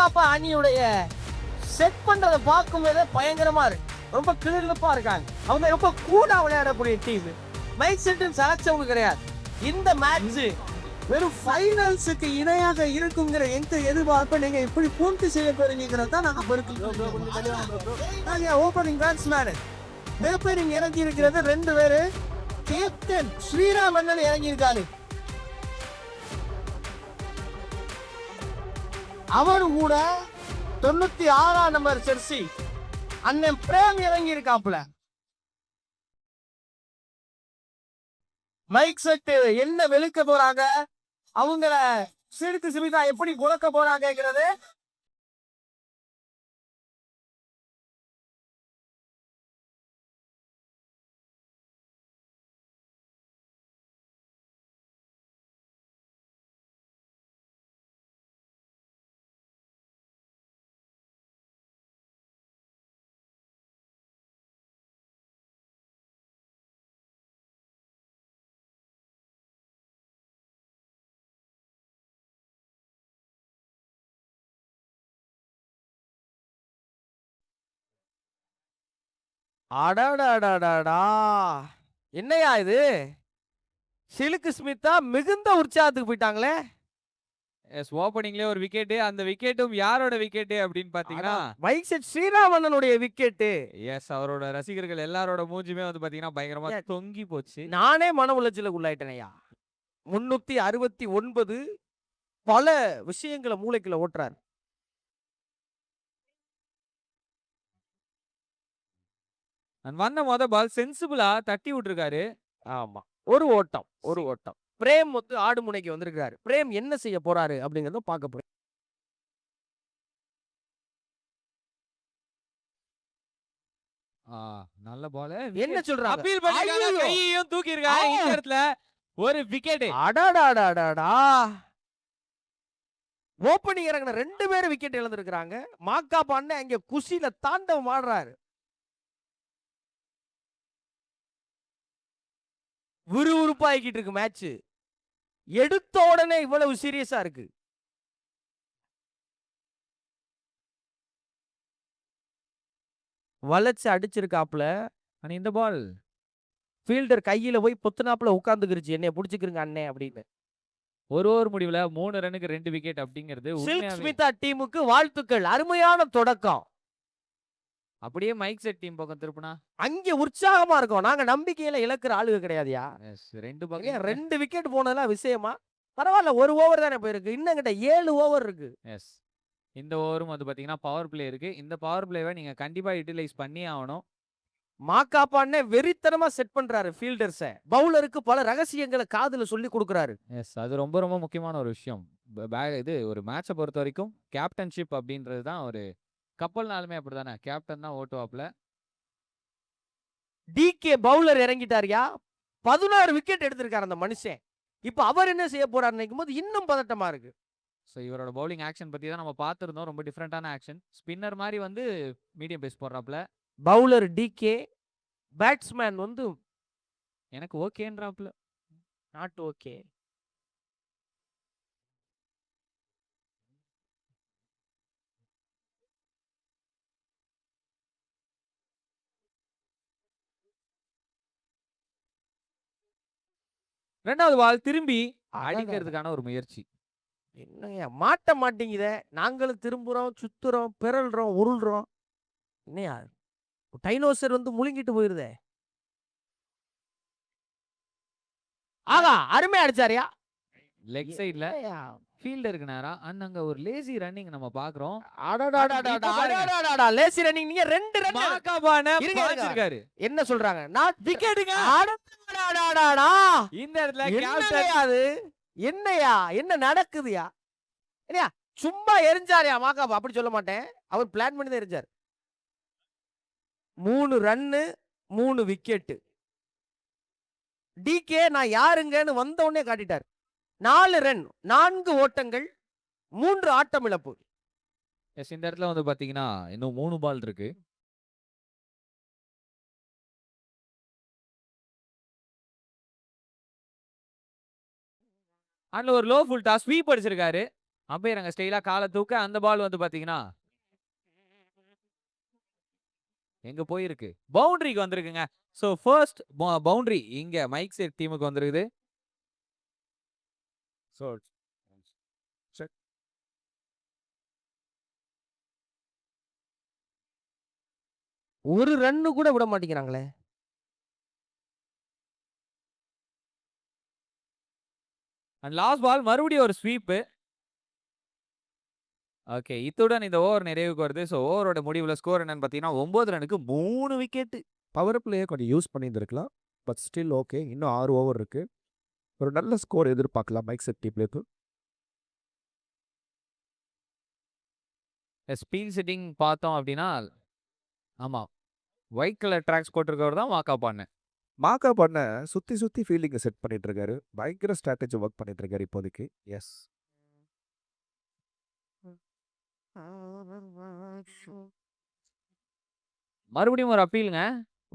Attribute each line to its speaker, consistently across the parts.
Speaker 1: Ma Ka Pa அணியுடைய set பண்றதை பார்க்கும்போது பயங்கரமா இருக்கு. ரொம்ப கிளிர்ப்பா இருக்காங்க. அவங்க ரொம்ப கூலா விளையாடக்கூடிய டீம். மைக் செட்டன் சலச்சவங்க கிடையாது. இந்த மேட்ச் வெறும் ஃபைனல்ஸுக்கு இணையாக இருக்குங்கிற எந்த எதிர்பார்ப்பை நீங்க இப்படி பூர்த்தி செய்ய போறீங்கிறது தான் நாங்க ஓப்பனிங் பேட்ஸ்மேன் பேப்பரிங் இறங்கி இருக்கிறது 2 பேரு. கேப்டன் ஸ்ரீராமன் இறங்கி இருக்காரு. அவரு கூட 96ஆம் நம்பர் ஜெர்சி அண்ணன் பிரேம் இறங்கி இருக்காப்புல. மைக் செட் என்ன வெளுக்க போறாங்க, அவங்கள சிறுக்கு சிமிதா எப்படி குழக்க போறாங்கிறது அடடடடடா, என்னையா இது? சிலுக்கு ஸ்மிதா மிகுந்த உற்சாகத்துக்கு போயிட்டாங்களே.
Speaker 2: எஸ், ஓப்பனிங்லயே ஒரு விக்கெட். அந்த விக்கெட்டும் யாரோட விக்கெட் அப்படின்னு பாத்தீங்கன்னா
Speaker 1: மைக் செட் ஸ்ரீராமனுடைய விக்கெட்.
Speaker 2: எஸ், அவரோட ரசிகர்கள் எல்லாரோட மூஞ்சுமே வந்து பாத்தீங்கன்னா பயங்கரமா தொங்கி போச்சு.
Speaker 1: நானே மன உளைச்சலுக்கு உள்ளாயிட்டேனையா. 369 பல விஷயங்களை மூளைக்குள்ள ஓட்டுறாரு.
Speaker 2: வந்த பால் சென்சிபிளா தட்டி விட்டுருக்காரு.
Speaker 1: ஆமா, ஒரு ஓட்டம். பிரேம் வந்து ஆடு முனைக்கு வந்திருக்காரு. பிரேம் என்ன செய்ய போறாரு அப்படிங்கறத பார்க்க போறோம்.
Speaker 2: நல்ல பால்.
Speaker 1: என்ன சொல்றாங்க?
Speaker 2: அப்பீல் பண்ணிருக்காங்க, கையையும் தூக்கி இருக்காங்க. இந்த இடத்துல ஒரு விக்கெட்.
Speaker 1: அடடடடடா, ஓப்பனிங் இறங்கின 2 பேரும் விக்கெட் இழந்திருக்காங்க. மாக்காப்பா அண்ணன் அங்க குஷியில தாண்டவம் ஆடுறாரு. விறுவிறுப்பாகிட்டு இருக்கு மேட்ச். எடுத்த உடனே இவ்வளவு சீரியஸா இருக்கு. வளைச்சு அடிச்சிருக்காப்ல.
Speaker 2: இந்த பால்
Speaker 1: ஃபீல்டர் கையில போய் பொத்துனாப்புல உட்கார்ந்துக்கிருச்சு, என்னைய புடிச்சுக்கிறங்க அண்ணே அப்படின்னு.
Speaker 2: ஒரு ஓவர் முடிவுல 3 ரன்னுக்கு 2 விக்கெட் அப்படிங்கிறது
Speaker 1: சில்க் ஸ்மிதா டீமுக்கு வாழ்த்துக்கள். அருமையான தொடக்கம்.
Speaker 2: அப்படியே மைக் செட் டீம் பக்கம் திருப்பினா
Speaker 1: அங்கே உற்சாகமா இருக்கும். நாங்க நம்பிக்கையில இழக்கிற ஆளுக கிடையாதுயா.
Speaker 2: 2
Speaker 1: விக்கெட் போனதெல்லாம் விஷயமா? பரவாயில்ல, 1 ஓவர் தானே போயிருக்கு. இன்னும் கிட்ட 7 ஓவர் இருக்கு.
Speaker 2: எஸ், இந்த ஓவரும் வந்து பாத்தீங்கன்னா பவர் பிளே இருக்கு. இந்த பவர் பிளேவை நீங்க கண்டிப்பா யூட்டிலைஸ் பண்ணி ஆகணும்.
Speaker 1: மாக்காப்பானே வெறித்தனமா செட் பண்றாரு ஃபீல்டர்ஸ. பவுலருக்கு பல ரகசியங்களை காதுல சொல்லி கொடுக்கறாரு.
Speaker 2: எஸ், அது ரொம்ப ரொம்ப முக்கியமான ஒரு விஷயம். இது ஒரு மேட்சை பொறுத்த வரைக்கும் கேப்டன்ஷிப் அப்படின்றது தான். ஒரு கப்பல்னாலுமே அப்படிதானே, கேப்டன் தான் ஓட்டுவாப்ல.
Speaker 1: டிகே பவுலர் இறங்கிட்டாரியா. 16 விக்கெட் எடுத்திருக்காரு அந்த மனுஷன். இப்ப அவர் என்ன செய்ய போறாரு நினைக்கும் போது இன்னும் பதட்டமா இருக்கு.
Speaker 2: ஸோ இவரோட பவுலிங் ஆக்ஷன் பத்தி தான் நம்ம பார்த்துருந்தோம். ரொம்ப டிஃப்ரெண்டான ஆக்ஷன். ஸ்பின்னர் மாதிரி வந்து மீடியம் பேஸ் போடுறாப்ல.
Speaker 1: பவுலர் டிகே, பேட்ஸ்மேன் வந்து
Speaker 2: எனக்கு ஓகேன்றாப்ல.
Speaker 1: Not okay.
Speaker 2: ரெண்டாவது பால் திரும்பி அடிக்கிறதுக்கான ஒரு முயற்சி.
Speaker 1: என்னங்க மாட்ட மாட்டேங்குதே. நாங்களும் திரும்புறோம், சுத்துறோம், பிறல்றோம், உருள்றோம். என்னையா டைனோசர் வந்து முழுங்கிட்டு போயிருதே. ஆகா, அருமையா அடிச்சாரியா.
Speaker 2: லெக் சைடுல ஃபீல்டருக்கு நேரா அங்க ஒரு லேசி ரன்னிங் நம்ம பாக்குறோம்.
Speaker 1: Lazy running. நீங்க 2 ரன்
Speaker 2: மாக்காபான பாஞ்சிருக்காரு.
Speaker 1: என்ன சொல்றாங்க? நாட்
Speaker 2: விக்கெட்டுங்க. இந்த இடத்துல
Speaker 1: கேப்டன் அது என்னையா, என்ன நடக்குதுயா? இல்லையா, சும்மா எரிஞ்சாரியா மாக்காபா? அப்படி சொல்ல மாட்டேன், அவர் பிளான் பண்ணி தான் எரிஞ்சார். 3 ரன்னு 3 விக்கெட். டிகே நான் யாருங்கன்னு வந்த உடனே காட்டிட்டார். 4 ரன் 4 ஓட்டங்கள் 3 ஆட்டம் இழப்பு.
Speaker 2: எஸ், இந்த இடத்துல வந்து பாத்தீங்கன்னா இன்னும் 3 பால் இருக்கு. அதுல ஒரு லோ ஃபுல் டாஸ் ஸ்வீப் அடிச்சிருக்காரு. அம்பையர் அங்க ஸ்டைலா கால தூக்க அந்த பால் வந்து பாத்தீங்கன்னா எங்க போயிருக்கு? பவுண்டரிக்கு வந்திருக்குங்க. ஸோ ஃபர்ஸ்ட் பவுண்டரி இங்க மைக் செட் டீமுக்கு வந்திருக்குது.
Speaker 3: So check.
Speaker 1: ஒரு ரன்னு கூட விட மாட்டேங்கிறாங்களே.
Speaker 2: அண்ட் லாஸ்ட் பால் மறுபடியும் ஒரு ஸ்வீப்பு. ஓகே. இத்துடன் இந்த ஓவர் நிறைவுக்கு வருது. ஸோ ஓவரோட முடிவுல ஸ்கோர் என்னன்னு பார்த்தீங்கன்னா, 9 ரன்னுக்கு 3 விக்கெட்.
Speaker 3: பவர் பிளேயே கொஞ்சம் யூஸ் பண்ணியிருந்திருக்கலாம். But still okay. இன்னும் 6 ஓவர் இருக்கு. ஒரு நல்ல ஸ்கோர் எதிர்பார்க்கலாம் மைக் செட் டீம்லேருந்து.
Speaker 2: ஸ்பீட் செட்டிங் பார்த்தோம் அப்படின்னா, ஆமா. ஒயிட் கலர் ட்ராக்ஸ் போட்டிருக்கவர் தான் வாக் அப் ஆன.
Speaker 3: மாக்கா பண்ண சுத்தி ஃபீல்டிங்கை செட் பண்ணிட்டு இருக்காரு. பயங்கர ஸ்ட்ராட்டஜி ஒர்க் பண்ணிட்டு இருக்காரு இப்போதைக்கு. எஸ்.
Speaker 2: மறுபடியும் ஒரு அப்பீலுங்க.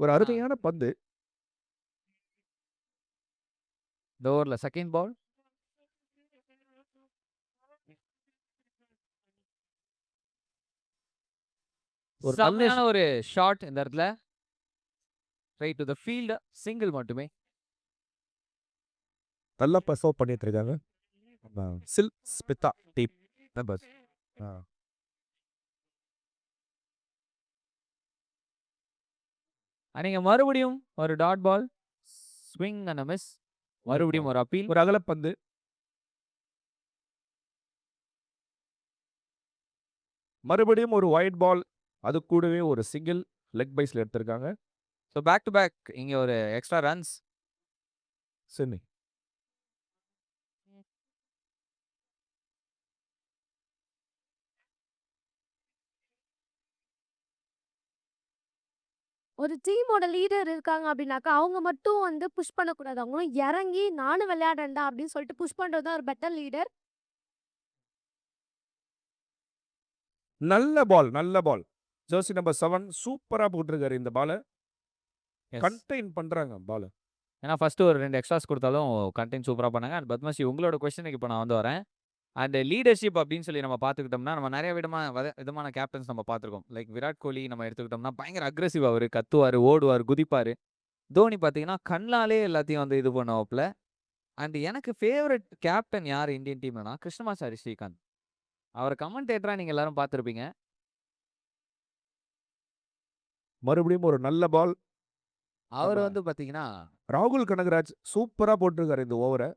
Speaker 3: ஒரு அருமையான பந்து.
Speaker 2: இந்த ஓவர்ல செகண்ட் பால்.
Speaker 3: ஒரு
Speaker 2: செம்மையான ஒரு ஷாட் இந்த இடத்துல. Right to the field. Single மட்டுமே.
Speaker 3: நல்லா பர்ஃபார்ம் பண்ணிட்டு இருக்காங்க. சில் ஸ்மிதா டீம் மெம்பர்ஸ்.
Speaker 2: நீங்க மறுபடியும் ஒரு dot ball. Swing and miss. மறுபடியும் ஒரு அப்பீல்.
Speaker 3: ஒரு அகலப்பந்து. மறுபடியும் ஒரு ஒயிட் பால். அது கூடவே ஒரு சிங்கிள் லெக் பைஸ்ல எடுத்திருக்காங்க.
Speaker 2: ஸோ பேக் டு பேக் இங்க ஒரு எக்ஸ்ட்ரா ரன்ஸ்.
Speaker 3: சென்னை.
Speaker 4: ஒரு டீமோட லீடர் இருக்காங்க அப்படின்னாக்கா, அவங்க மட்டும் வந்து புஷ் பண்ணக்கூடாது. அவங்களும் இறங்கி நானும் விளையாடுறேன்டா அப்படின்னு சொல்லிட்டு புஷ் பண்றது தான் ஒரு பெட்டர் லீடர்.
Speaker 3: நல்ல பால், நல்ல பால். ஜெர்சி நம்பர் 7 சூப்பரா போட்டிருக்காரு இந்த பால. கண்டெயின் பண்றாங்க பால.
Speaker 2: ஏன்னா ஃபர்ஸ்ட் ஒரு 2 எக்ஸ்ட்ராஸ் கொடுத்தாலும் கண்டென்ட் சூப்பரா பண்ணாங்க. அண்ட் பத்மஸ்ரீ உங்களோட கொஸ்டினுக்கு இப்போ நான் வந்து வரேன். அண்ட் லீடர்ஷிப் அப்படின்னு சொல்லி நம்ம பார்த்துக்கிட்டோம்னா, நம்ம நிறைய விதமான கேப்டன்ஸ் நம்ம பார்த்துருக்கோம். லைக் விராட் கோலி நம்ம எடுத்துக்கிட்டோம்னா பயங்கர அக்ரெசிவ் அவரு. கத்துவாரு, ஓடுவார், குதிப்பாரு. தோனி பார்த்தீங்கன்னா கண்ணாலே எல்லாத்தையும் வந்து இது பண்ணுவாப்ல. அண்ட் எனக்கு ஃபேவரட் கேப்டன் யார் இந்தியன் டீம்னா கிருஷ்ணமாச்சாரி ஸ்ரீகாந்த். அவரை கமெண்டேட்டரா நீங்க எல்லாரும் பார்த்துருப்பீங்க.
Speaker 3: மறுபடியும் ஒரு நல்ல பால்.
Speaker 2: அவர்
Speaker 3: ஆமா.
Speaker 2: வந்து பார்த்தீங்கன்னா
Speaker 3: ராகுல் கனகராஜ் சூப்பரா போட்டிருக்காரு இந்த ஓவரை.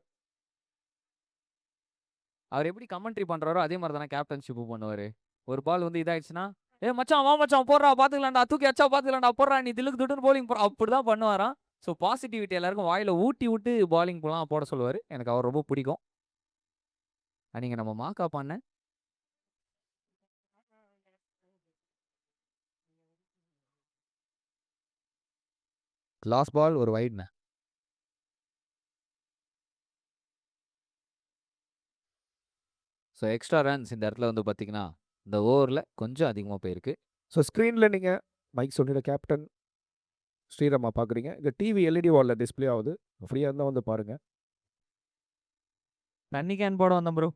Speaker 2: அவர் எப்படி கமெண்ட்ரி பண்றாரோ அதே மாதிரி தானே கேப்டன்ஷிப் பண்ணுவாரு. ஒரு பால் வந்து இதாயிடுச்சுன்னா, ஏ மச்சான் வா மச்சான் போடுறா பாத்துக்கலாம்டா, தூக்கி அடிச்சா பாத்துக்கலாம்டா, போடுறா நீ தில்லுக்கு துட்டுன்னு போலிங் போடுறா, அப்படிதான் பண்ணுவாராம். ஸோ பாசிட்டிவிட்டி எல்லாருக்கும் வாயில ஊட்டி விட்டு பாலிங் போலாம் போட சொல்லுவாரு. எனக்கு அவர் ரொம்ப பிடிக்கும். நீங்க நம்ம மாக்கா பண்ண லாஸ்ட் பால் ஒரு வைட்ன. ஸோ எக்ஸ்ட்ரா ரன்ஸ் இந்த இடத்துல வந்து பார்த்தீங்கன்னா, இந்த ஓவரில் கொஞ்சம் அதிகமாக போயிருக்கு.
Speaker 3: ஸோ ஸ்க்ரீனில் நீங்கள் மைக் சொன்னிட கேப்டன் ஸ்ரீராமா பார்க்குறீங்க. இந்த டிவி எல்இடி வாலில் டிஸ்பிளே ஆகுது. ஃப்ரீயாக இருந்தால் வந்து பாருங்கள்.
Speaker 2: தண்ணி கேன் போட வந்தேன் ப்ரோ.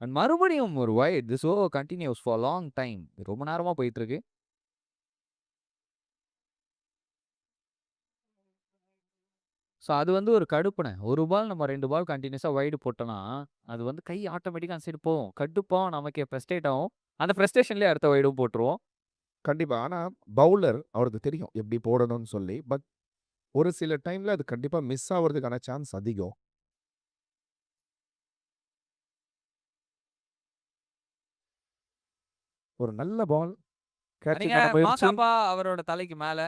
Speaker 2: அண்ட் மறுபடியும் ஒரு wide. This over continues for long time. ரொம்ப நேரமாக போயிட்டு இருக்கு. ஸோ அது வந்து ஒரு கடுப்புனே. ஒரு பால் நம்ம 2 பால் கண்டினியூஸாக வைடு போட்டோன்னா, அது வந்து கை ஆட்டோமேட்டிக்காக அந்த சைடு போகும். கடுப்பாகும், நமக்கு ஃப்ரஸ்ட்ரேட் ஆகும். அந்த ஃப்ரஸ்ட்ரேஷன்லேயே அடுத்த வைடும் போட்டுருவோம்.
Speaker 3: கண்டிப்பாக. ஆனால் பவுலர் அவருக்கு தெரியும் எப்படி போடணும்னு சொல்லி. பட் ஒரு சில டைமில் அது கண்டிப்பாக மிஸ் ஆகிறதுக்கான சான்ஸ் அதிகம். ஒரு நல்ல பால்.
Speaker 2: நீங்க மாக்காப்பா அவரோட தலைக்கு மேலே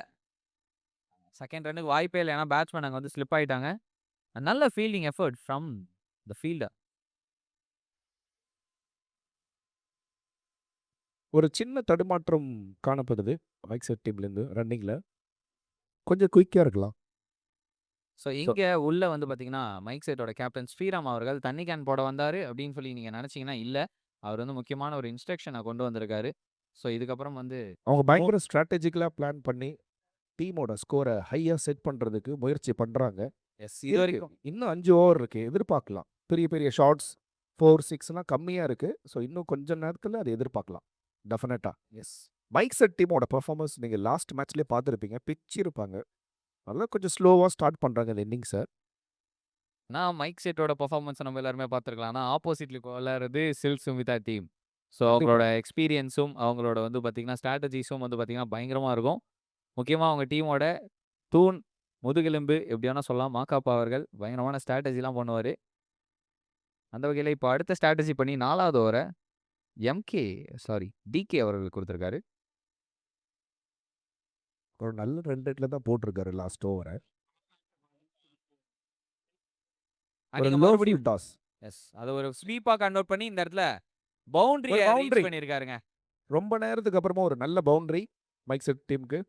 Speaker 2: செகண்ட் ரன்னுக்கு வாய்ப்பே இல்லை. ஏன்னா பேட்ஸ்மேன் அங்கே வந்து ஸ்லிப் ஆகிட்டாங்க. நல்ல fielding effort from the fielder.
Speaker 3: ஒரு சின்ன தடுமாற்றம் காணப்படுது மைக் செட் டீம்லேருந்து ரன்னிங்கில். கொஞ்சம் குயிக்காக இருக்கலாம்.
Speaker 2: ஸோ இங்கே உள்ள வந்து பார்த்தீங்கன்னா மைக் செட்டோட கேப்டன் ஸ்ரீராம் அவர்கள் தண்ணி கேன் போட வந்தார் அப்படின்னு சொல்லி நீங்கள் நினச்சிங்கன்னா இல்லை. அவர் வந்து முக்கியமான ஒரு இன்ஸ்ட்ரக்ஷனை கொண்டு வந்திருக்காரு. ஸோ இதுக்கப்புறம் வந்து
Speaker 3: அவங்க பயங்கர ஸ்ட்ராட்டஜிக்கலா பிளான் பண்ணி டீமோட ஸ்கோரை ஹையா செட் பண்றதுக்கு முயற்சி பண்றாங்க.
Speaker 2: எஸ் இது
Speaker 3: இருக்கு.
Speaker 2: வரைக்கும்
Speaker 3: இன்னும் 5 ஓவர் இருக்கு. எதிர்பார்க்கலாம். பெரிய பெரிய ஷாட்ஸ் 4, 6லாம் கம்மியா இருக்கு. ஸோ இன்னும் கொஞ்ச நேரத்துல அது எதிர்பார்க்கலாம். டெஃபினட்டா.
Speaker 2: எஸ்
Speaker 3: மைக் செட் டீமோட பெர்ஃபார்மன்ஸ் நீங்க லாஸ்ட் மேட்ச்லயே பார்த்துருப்பீங்க. பிச்சிருப்பாங்க. அதெல்லாம் கொஞ்சம் ஸ்லோவா ஸ்டார்ட் பண்றாங்க இந்த இன்னிங்ஸ.
Speaker 2: நான் மைக் செட்டோட பெர்ஃபார்மன்ஸை நம்ம எல்லாருமே பார்த்துருக்கலாம். ஆனால் ஆப்போசிட்ல விளையாடுறது சில்க் சுமிதா டீம். ஸோ அவங்களோட எக்ஸ்பீரியன்ஸும் அவங்களோட வந்து பார்த்தீங்கன்னா ஸ்ட்ராட்டஜிஸும் வந்து பார்த்தீங்கன்னா பயங்கரமாக இருக்கும். முக்கியமாக அவங்க டீமோட தூண் முதுகெலும்பு எப்படி வேணா சொல்லலாம் மாக்காப்பா அவர்கள் பயங்கரமான ஸ்ட்ராட்டஜிலாம் பண்ணுவார். அந்த வகையில் இப்போ அடுத்த ஸ்ட்ராட்டஜி பண்ணி 4வது ஓவரை டிகே அவர்கள் கொடுத்துருக்காரு.
Speaker 3: ஒரு நல்ல 2 ரன்ல தான் போட்டிருக்காரு லாஸ்ட் ஓவர. ஒரு
Speaker 2: அன்னைக்கு
Speaker 3: லோ
Speaker 2: மறுபடியும்
Speaker 3: ஃபுல் டாஸ்.
Speaker 2: எஸ் அதை ஒரு ஸ்வீப்பாக கன்வெர்ட் பண்ணி இந்த இடத்துல பவுண்டரி
Speaker 3: ஒரு boundary.
Speaker 2: பண்ணியிருக்காருங்க.
Speaker 3: ரொம்ப நேரத்துக்கு அப்புறமா ஒரு நல்ல பவுண்டரி மைக் செட் டீமுக்கு.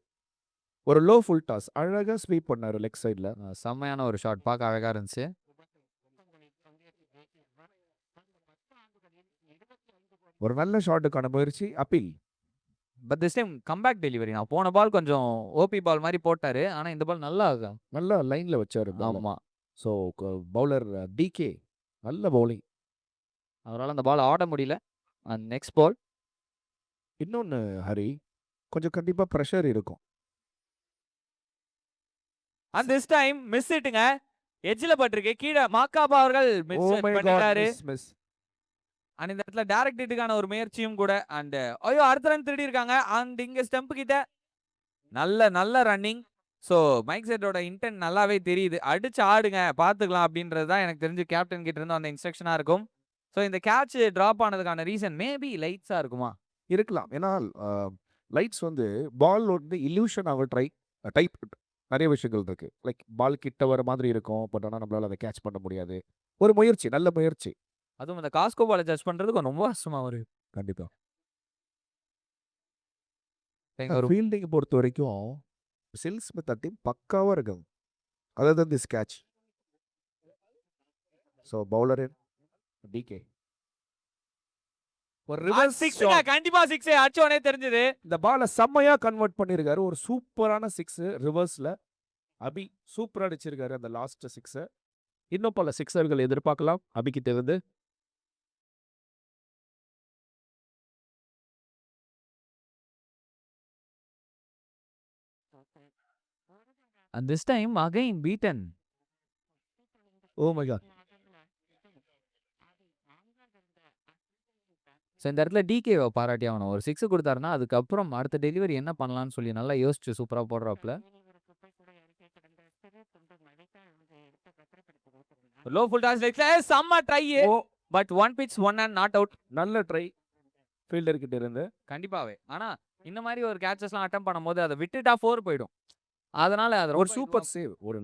Speaker 3: ஒரு லோ ஃபுல் டாஸ் அழகா ஸ்வீப் பண்ணாரு லெக் சைடுல.
Speaker 2: செம்மையான ஒரு ஷாட் பார்க்க அழகாக இருந்துச்சு.
Speaker 3: ஒரு நல்ல ஷாட்டுக்கான முயற்சி appeal.
Speaker 2: But this time comeback delivery. நான் போன பால் கொஞ்சம் ஓபி பால் மாதிரி போட்டாரு. ஆனால் இந்த பால் நல்லா
Speaker 3: நல்லா லைன்ல வச்சாரு.
Speaker 2: ஆமாம்
Speaker 3: ஸோ பவுலர் டிகே நல்ல பவுலிங்.
Speaker 2: அவரால் அந்த பால் ஆட முடியல. அண்ட் நெக்ஸ்ட் பால்
Speaker 3: இன்னொன்னு ஹரி, கொஞ்சம் கண்டிப்பா ப்ரெஷர் இருக்கும்.
Speaker 2: அண்ட் திஸ் டைம் மிஸ் இட்டுங்க. எட்ஜில் பட்டிருக்கு. கீழே மாக்காபா அவர்கள்
Speaker 3: Oh my God,
Speaker 2: பண்ணிட்டாரு.
Speaker 3: miss.
Speaker 2: அண்ட் இந்த இடத்துல டைரக்ட் ஹிட்டுக்கான ஒரு முயற்சியும் கூட. அண்ட் ஐயோ அடுத்த ரன் திருடி இருக்காங்க. அண்ட் இங்க ஸ்டம்ப் கிட்ட நல்ல ரன்னிங். ஸோ மைக் செட்டோட இன்டென்ட் நல்லாவே தெரியுது. அடிச்சு ஆடுங்க பார்த்துக்கலாம் அப்படின்றது தான் எனக்கு தெரிஞ்சு கேப்டன் கிட்ட இருந்து அந்த இன்ஸ்ட்ரக்ஷனாக இருக்கும். ஸோ இந்த கேட்ச் ட்ராப் ஆனதுக்கான ரீசன் மேபி லைட்ஸாக இருக்குமா?
Speaker 3: இருக்கலாம். ஏன்னா லைட்ஸ் வந்து பால் வந்து இல்யூஷன் ஆக டைப் நிறைய விஷயங்கள் இருக்கு. லைக் பால் கிட்ட வர மாதிரி இருக்கும். பட் ஆனால் நம்மளால அதை கேட்ச் பண்ண முடியாது. ஒரு முயற்சி, நல்ல முயற்சி.
Speaker 2: அதுவும் இந்த காஸ்கோ பாலை ஜட்ஜ் பண்றதுக்கு ரொம்ப கஷ்டமா வரும்.
Speaker 3: கண்டிப்பா.
Speaker 2: ஒரு
Speaker 3: ஃபீல்டிங் பொறுத்த வரைக்கும் சில் ஸ்மித் டீம் பக்காவா இருக்கும். Other than this catch. So bowler DK ஒரு ரிவர்ஸ்
Speaker 2: சிக்ஸுங்க கண்டிப்பா சிக்ஸ் அடிச்சோனே தெரிஞ்சது.
Speaker 3: இந்த பாலை செம்மையா கன்வெர்ட் பண்ணியிருக்காரு. ஒரு சூப்பரான 6 ரிவர்ஸ்ல அபி சூப்பரா அடிச்சிருக்காரு அந்த லாஸ்ட் 6. இன்னும் பல சிக்ஸர்கள் எதிர்பார்க்கலாம் அபிகிட்ட இருந்து.
Speaker 2: And this time again beaten.
Speaker 3: Oh my God.
Speaker 2: So இந்த இடத்துல டிகேவை பாராட்டி ஆகணும். ஒரு 6 கொடுத்தாருன்னா அதுக்கப்புறம் அடுத்த டெலிவரி என்ன பண்ணலாம்னு சொல்லி நல்லா யோசிச்சு சூப்பராக போடுறாப்புல. லோ ஃபுல் டாஸ் லைக்ல செம்ம try. But one pitch one and not out.
Speaker 3: நல்ல ட்ரை ஃபீல்டர் கிட்ட இருந்து.
Speaker 2: கண்டிப்பாவே. ஆனா இந்த மாதிரி ஒரு கேட்சஸ்லாம் அட்டம் பண்ணும்போது அதை விட்டுட்டா 4 போயிடும். அதனால அது
Speaker 3: ஒரு சூப்பர் சேவ். ஒரு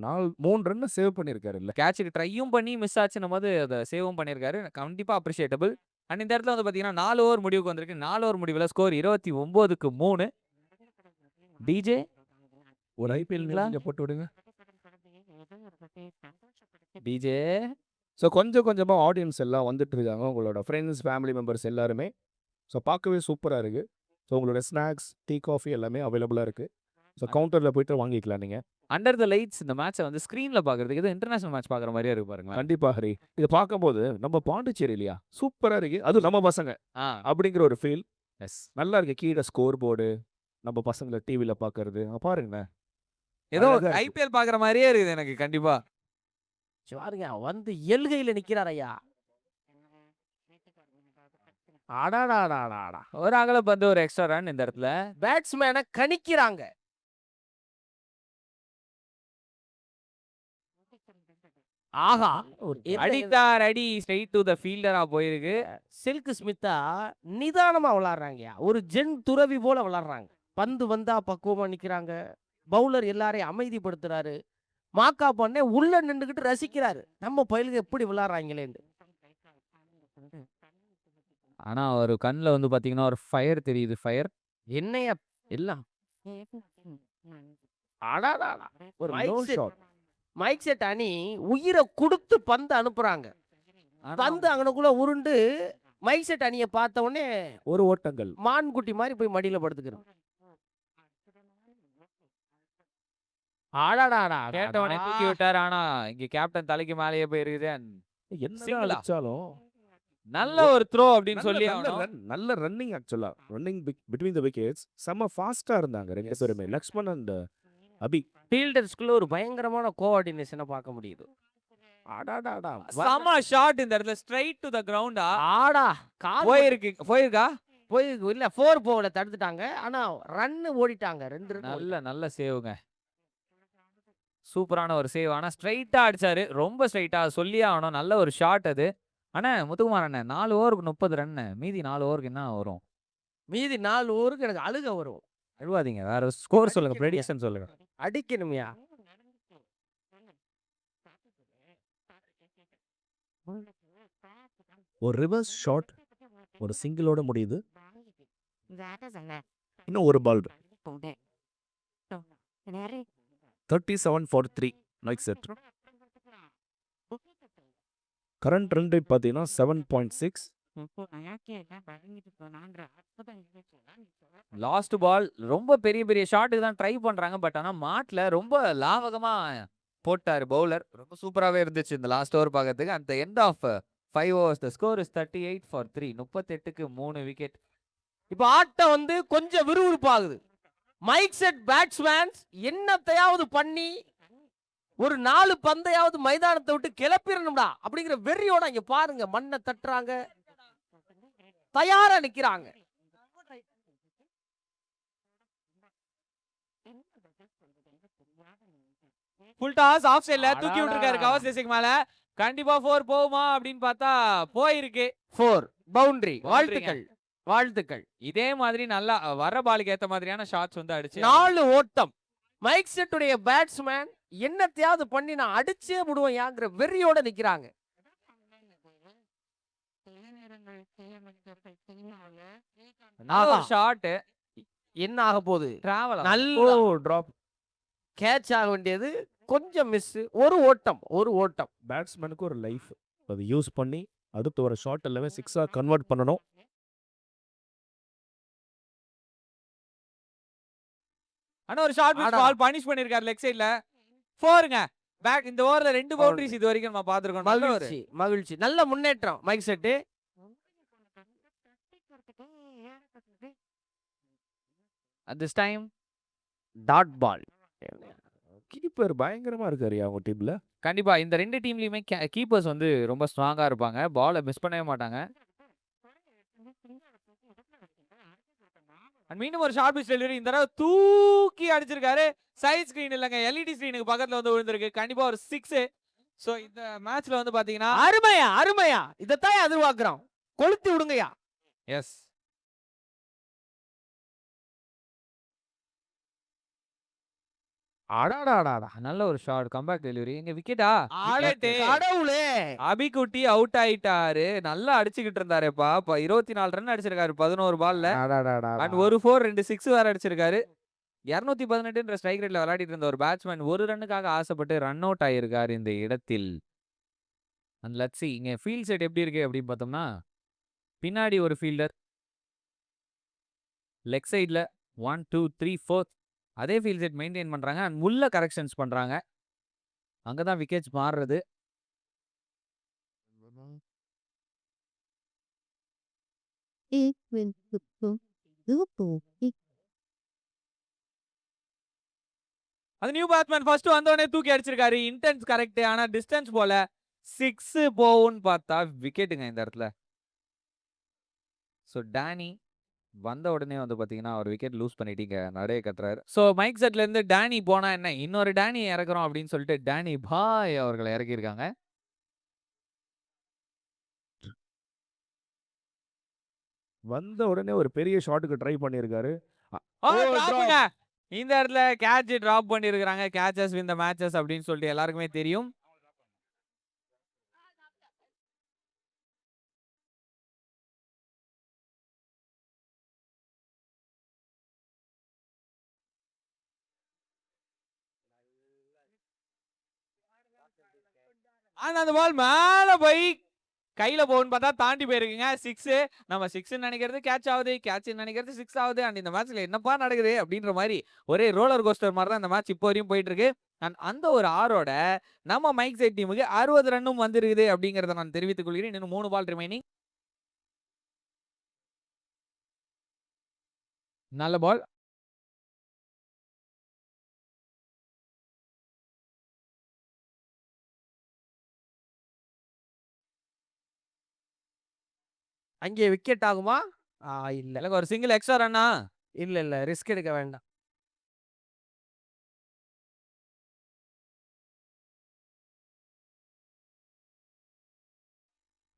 Speaker 3: 3 ரன் சேவ் பண்ணியிருக்காரு இல்ல.
Speaker 2: கேட்சுக்கு ட்ரையும் பண்ணி மிஸ் ஆச்சுன்னும் போது அதை சேவும் பண்ணியிருக்காரு. கண்டிப்பா அப்ரிஷியேட்டபிள். அண்ட் இந்த இடத்துல வந்து பார்த்தீங்கன்னா 4 ஓவர் முடிவுக்கு வந்திருக்கு. 4 ஓவர் முடிவில் ஸ்கோர் 29க்கு 3. டிஜே
Speaker 3: ஒரு ஐபிஎல் போட்டு விடுங்க
Speaker 2: டிஜே.
Speaker 3: ஸோ கொஞ்சம் கொஞ்சமாக ஆடியன்ஸ் எல்லாம் வந்துட்டு இருக்காங்க. உங்களோட ஃப்ரெண்ட்ஸ் ஃபேமிலி மெம்பர்ஸ் எல்லாருமே. ஸோ பார்க்கவே சூப்பராக இருக்குது. ஸோ உங்களோட ஸ்நாக்ஸ் டீ காஃபி எல்லாமே அவைலபிளாக இருக்குது. ஸோ கவுண்டரில் போயிட்டு வாங்கிக்கலாம் நீங்கள்.
Speaker 2: அண்டர் த லைட்ஸ் இந்த மேட்சை வந்து ஸ்க்ரீனில் பார்க்குறதுக்கு ஏதோ இன்டர்நேஷனல் மேட்ச் பார்க்குற மாதிரியே இருக்கு பாருங்க.
Speaker 3: கண்டிப்பாக ஹரி. இது பார்க்கும்போது நம்ம பாண்டிச்சேரி இல்லையா சூப்பராக இருக்குது. அது நம்ம பசங்க அப்படிங்கிற ஒரு ஃபீல்.
Speaker 2: எஸ்
Speaker 3: நல்லா இருக்கு. கீழே ஸ்கோர் போர்டு நம்ம பசங்களை டிவியில் பார்க்கறது பாருங்களேன்.
Speaker 2: ஏதோ
Speaker 3: அழகா இருக்கு.
Speaker 2: ஐபிஎல் பார்க்குற மாதிரியே இருக்குது எனக்கு. கண்டிப்பா
Speaker 1: பாருங்க வந்து எல்கையில நிக்கிறார் ஐயா. அடாடாடாடாடா.
Speaker 2: ஒரு அகல பந்து ஒரு எக்ஸ்ட்ரா ரன் இந்த இடத்துல.
Speaker 1: பேட்ஸ்மேனை கணிக்கிறாங்க. ஆஹா
Speaker 2: அடித்தார் அடி ஸ்ட்ரைட் டு த ஃபீல்டரா போயிருக்கு.
Speaker 1: சில்க் ஸ்மித்தா நிதானமா விளாடுறாங்க. ஒரு ஜென் துறவி போல விளாடுறாங்க. பந்து வந்தா பக்குவமா நிக்கிறாங்க. பவுலர் எல்லாரையும் அமைதிப்படுத்துறாரு. மாக்கா பண்ணே உள்ள நின்றுகிட்டு ரசிக்கிறாரு. நம்ம பயிலுக்கு எப்படி விளாடுறாங்களேன்னு.
Speaker 2: ஆனா ஒரு கண்ணில் வந்து பாத்தீங்கன்னா ஒரு ஃபயர் தெரியுது. ஃபயர்
Speaker 1: என்னையா எல்லாம்
Speaker 3: ஒரு
Speaker 1: mic
Speaker 3: no
Speaker 1: set
Speaker 3: shot.
Speaker 1: Mic set அணி உயிரை கொடுத்து பந்து அனுப்புறாங்க. பந்து அங்கனக்குள்ள உருண்டு மைக் செட் அணியை பார்த்த உடனே
Speaker 3: ஒரு ஓட்டங்கள்.
Speaker 1: மான்குட்டி மாதிரி போய் மடியில படுத்துக்கிறோம். ஆடாடாடா
Speaker 2: கேட்டவனே தூக்கி விட்டாரு. ஆனா இங்க கேப்டன் தலைக்கு மேலேயே போயிருக்குது.
Speaker 3: என்னதான்
Speaker 2: Single-ஆ?
Speaker 3: அடிச்சாலும்
Speaker 2: நல்ல ஒரு த்ரோ அப்படின்னு சொல்லி
Speaker 3: நல்ல ரன்னிங் ஆக்சுவலா. ரன்னிங் பிட்வீன் தி விக்கெட்ஸ் செம்ம ஃபாஸ்டா இருந்தாங்க ரெண்டு பேருமே. லக்ஷ்மன் அண்ட் அபி.
Speaker 1: ஃபீல்டர்ஸ்குள்ள ஒரு பயங்கரமான கோஆர்டினேஷனை பார்க்க முடியுது. ஆடாடாடா
Speaker 2: செம ஷாட் இந்த இடத்துல ஸ்ட்ரைட் டு த கிரவுண்டா
Speaker 1: ஆடா கால்
Speaker 2: போயிருக்கா.
Speaker 1: போய் இல்ல 4 போகல, தடுத்துட்டாங்க. ஆனா ரன் ஓடிட்டாங்க 2 ரன்.
Speaker 2: நல்ல சேவுங்க. சூப்பரான ஒரு சேவ். ஆனா ஸ்ட்ரைட்டா அடிச்சாரு. ரொம்ப ஸ்ட்ரைட்டா சொல்லியே ஆகணும். நல்ல ஒரு ஷாட் அது. ஆனா முத்துக்குமார் அண்ணன் 4 ஓவருக்கு 30 ரன். மீதி 4 ஓவருக்கு என்ன வரும்?
Speaker 1: மீதி 4 ஓவருக்கு எனக்கு அழுக வரும்.
Speaker 2: அழுவாதீங்க. வேற ஸ்கோர் சொல்லுங்க. ப்ரெடிக்ஷன் சொல்லுங்க.
Speaker 1: அடிக்கணும்யா.
Speaker 3: ஒரு ரிவர்ஸ் ஷாட் ஒரு சிங்கிளோட முடியுது. இன்னும் ஒரு ball. 37 for 3 mic set. Current run rate பார்த்தீங்கன்னா 7.6.
Speaker 2: லாஸ்ட் பால் ரொம்ப பெரிய ஷாட்டுக்கு தான் ட்ரை பண்றாங்க. பட் ஆனா மாட்ல ரொம்ப லாவகமா போட்டாரு பவுலர். ரொம்ப சூப்பராகவே இருந்துச்சு இந்த லாஸ்ட் ஓவர் பார்க்கறதுக்கு. அந்த end of 5 overs the score is 38 for 3. 38க்கு 3 விக்கெட்.
Speaker 1: இப்போ ஆட்டம் வந்து கொஞ்சம் விறுவிறுப்பாகுது. மைக் செட் பேட்ஸ்மேன்ஸ் என்னத்தையாவது பண்ணி ஒரு 4 பந்தையாவது மைதானத்தை விட்டு கிளப்பிடணும்டா அப்படிங்கிற வெறியோட இங்க பாருங்க. மண்ணை தட்டுறாங்க, தயாரா நிக்கிறாங்க.
Speaker 2: ஃபுல் டாஸ் ஆஃப் சைடுல தூக்கி விட்டுருக்காரு கவர் ஸ்டேஷனுக்கு மேல. கண்டிப்பா 4 போகுமா அப்படின்னு பார்த்தா போயிருக்கு.
Speaker 1: 4 பவுண்டரி. வாழ்த்துக்கள்.
Speaker 2: இதே மாதிரி நல்லா வர பாலுக்கு ஏத்த மாதிரியான ஷாட்ஸ் வந்து அடிச்சு
Speaker 1: 4 ஓட்டம். மைக் செட்டுடைய பேட்ஸ்மேன் என்னத்தையாவது பண்ணி நான் அடிச்சே விடுவேன் யாங்கிற வெறியோட நிக்கிறாங்க.
Speaker 2: ஷாட்
Speaker 1: என்ன ஆக போகுது?
Speaker 2: டிராவல்
Speaker 1: நல்ல
Speaker 3: டிராப்.
Speaker 1: கேட்ச் ஆக வேண்டியது கொஞ்சம் மிஸ். ஒரு ஓட்டம்.
Speaker 3: பேட்ஸ்மேனுக்கு ஒரு லைஃப். அதை யூஸ் பண்ணி அடுத்து வர ஷாட் எல்லாமே 6-ஆ கன்வெர்ட் பண்ணணும்.
Speaker 2: ஆனா ஒரு ஷார்ட் பிச் பால் பனிஷ் பண்ணிருக்காரு லெக் சைடுல. 4ங்க. பேக் இந்த ஓவர்ல 2 பவுண்டரிஸ் இது வரைக்கும் நம்ம பாத்துறோம்.
Speaker 1: மகிழ்ச்சி. நல்ல முன்னேற்றம் mic set.
Speaker 2: At this time
Speaker 1: dot ball.
Speaker 3: Keeper பயங்கரமா இருக்காரு அவங்க டீம்ல.
Speaker 2: கண்டிப்பா இந்த 2 டீம்லயுமே கீப்பர்ஸ் வந்து ரொம்ப ஸ்ட்ராங்கா இருப்பாங்க. பாலை மிஸ் பண்ணவே மாட்டாங்க. மீண்டும் ஒரு ஷார்ட் பிச் டெலிவரி. இந்த தடவை தூக்கி அடிச்சிருக்காரு. சைட் ஸ்கிரீன் இல்லங்க, எல்இடி ஸ்கிரீனுக்கு பக்கத்துல வந்து விழுந்திருக்கு. கண்டிப்பா ஒரு 6. சோ இந்த மேட்ச்ல வந்து பாத்தீங்கன்னா
Speaker 1: அருமையா இதத்தான் எதிர்பார்க்கிறோம். கொளுத்தி விடுங்கயா.
Speaker 2: எஸ்
Speaker 1: அடாடாடா
Speaker 2: நல்ல ஒரு ஷாட் கம்பேக் டெலிவரி. இங்க விக்கெட்டா?
Speaker 1: கடவுளே.
Speaker 2: அபிகுட்டி அவுட் ஆயிட்டாரு. நல்லா அடிச்சுக்கிட்டு இருந்தாருப்பா. 24 ரன் அடிச்சிருக்காரு 11 பால்ல. அண்ட் ஒரு 4 2 6 வேற அடிச்சிருக்காரு. 218ன்ற ஸ்ட்ரைக் ரேட்ல விளையாடிட்டு இருந்த ஒரு பேட்ஸ்மேன் ஒரு ரன்னுக்காக ஆசைப்பட்டு ரன் அவுட் ஆயிருக்காரு இந்த இடத்தில். அண்ட் லெட்ஸ் see இங்க ஃபீல்ட் செட் எப்படி இருக்கு அப்படின்னு பார்த்தோம்னா, பின்னாடி ஒரு ஃபீல்டர், லெக் சைடுல 1 2 3 4 அதே ஃபீல்ட் செட் மெயின்டைன் பண்றாங்க. அண்ட் உள்ள கரெக்ஷன்ஸ் பண்றாங்க. அங்கதான் விக்கெட்ஸ் மாறுறது. அது நியூ பேட்ஸ்மேன் ஃபர்ஸ்ட் வந்தோடனே தூக்கி அடிச்சிருக்காரு. Intense correct. ஆனா டிஸ்டன்ஸ் போல 6 போகும்னு பார்த்தா விக்கெட்டுங்க இந்த இடத்துல. ஸோ டேனி வந்த உடனே வந்து பார்த்தீங்கன்னா ஒரு விக்கெட் லூஸ் பண்ணிட்டீங்க நடைய கட்டுறாரு. ஸோ மைக் செட்ல இருந்து டேனி போனா என்ன, இன்னொரு டேனி இறக்குறோம் அப்படின்னு சொல்லிட்டு டேனி பாய் அவர்களை இறக்கியிருக்காங்க.
Speaker 3: வந்த உடனே ஒரு பெரிய ஷாட்டுக்கு ட்ரை பண்ணியிருக்காரு.
Speaker 2: இந்த இடத்துல கேட்ச் டிராப் பண்ணியிருக்காங்க. கேச்சஸ் வின் த மேட்சஸ் அப்படின்னு சொல்லிட்டு எல்லாருக்குமே தெரியும். அந்த பால் மேல போய் கையில போகுன்னு பார்த்தா தாண்டி போயிருக்குங்க 6. நம்ம 6ன்னு நினைக்கிறது கேட்ச் ஆகுது, கேட்ச்ன்னு நினைக்கிறது 6 ஆகுது. அண்ட் இந்த மேட்ச்ல என்னப்பா நடக்குது அப்படின்ற மாதிரி ஒரே ரோலர் கோஸ்டர் மாதிரி தான் இந்த மேட்ச் இப்போ வரையும் போயிட்டு இருக்கு. அண்ட் அந்த ஒரு ஆரோட நம்ம மைக் செட் டீமுக்கு 60 ரன்னும் வந்திருக்குது அப்படிங்கிறத நான் தெரிவித்துக் கொள்கிறேன். இன்னும் 3 பால் ரிமைனிங். நல்ல பால்.
Speaker 1: அங்கே விக்கெட் ஆகுமா? இல்ல
Speaker 2: எனக்கு ஒரு சிங்கிள் எக்ஸ்ட்ரா ரன்னா.
Speaker 1: இல்ல ரிஸ்க் எடுக்க வேண்டாம்.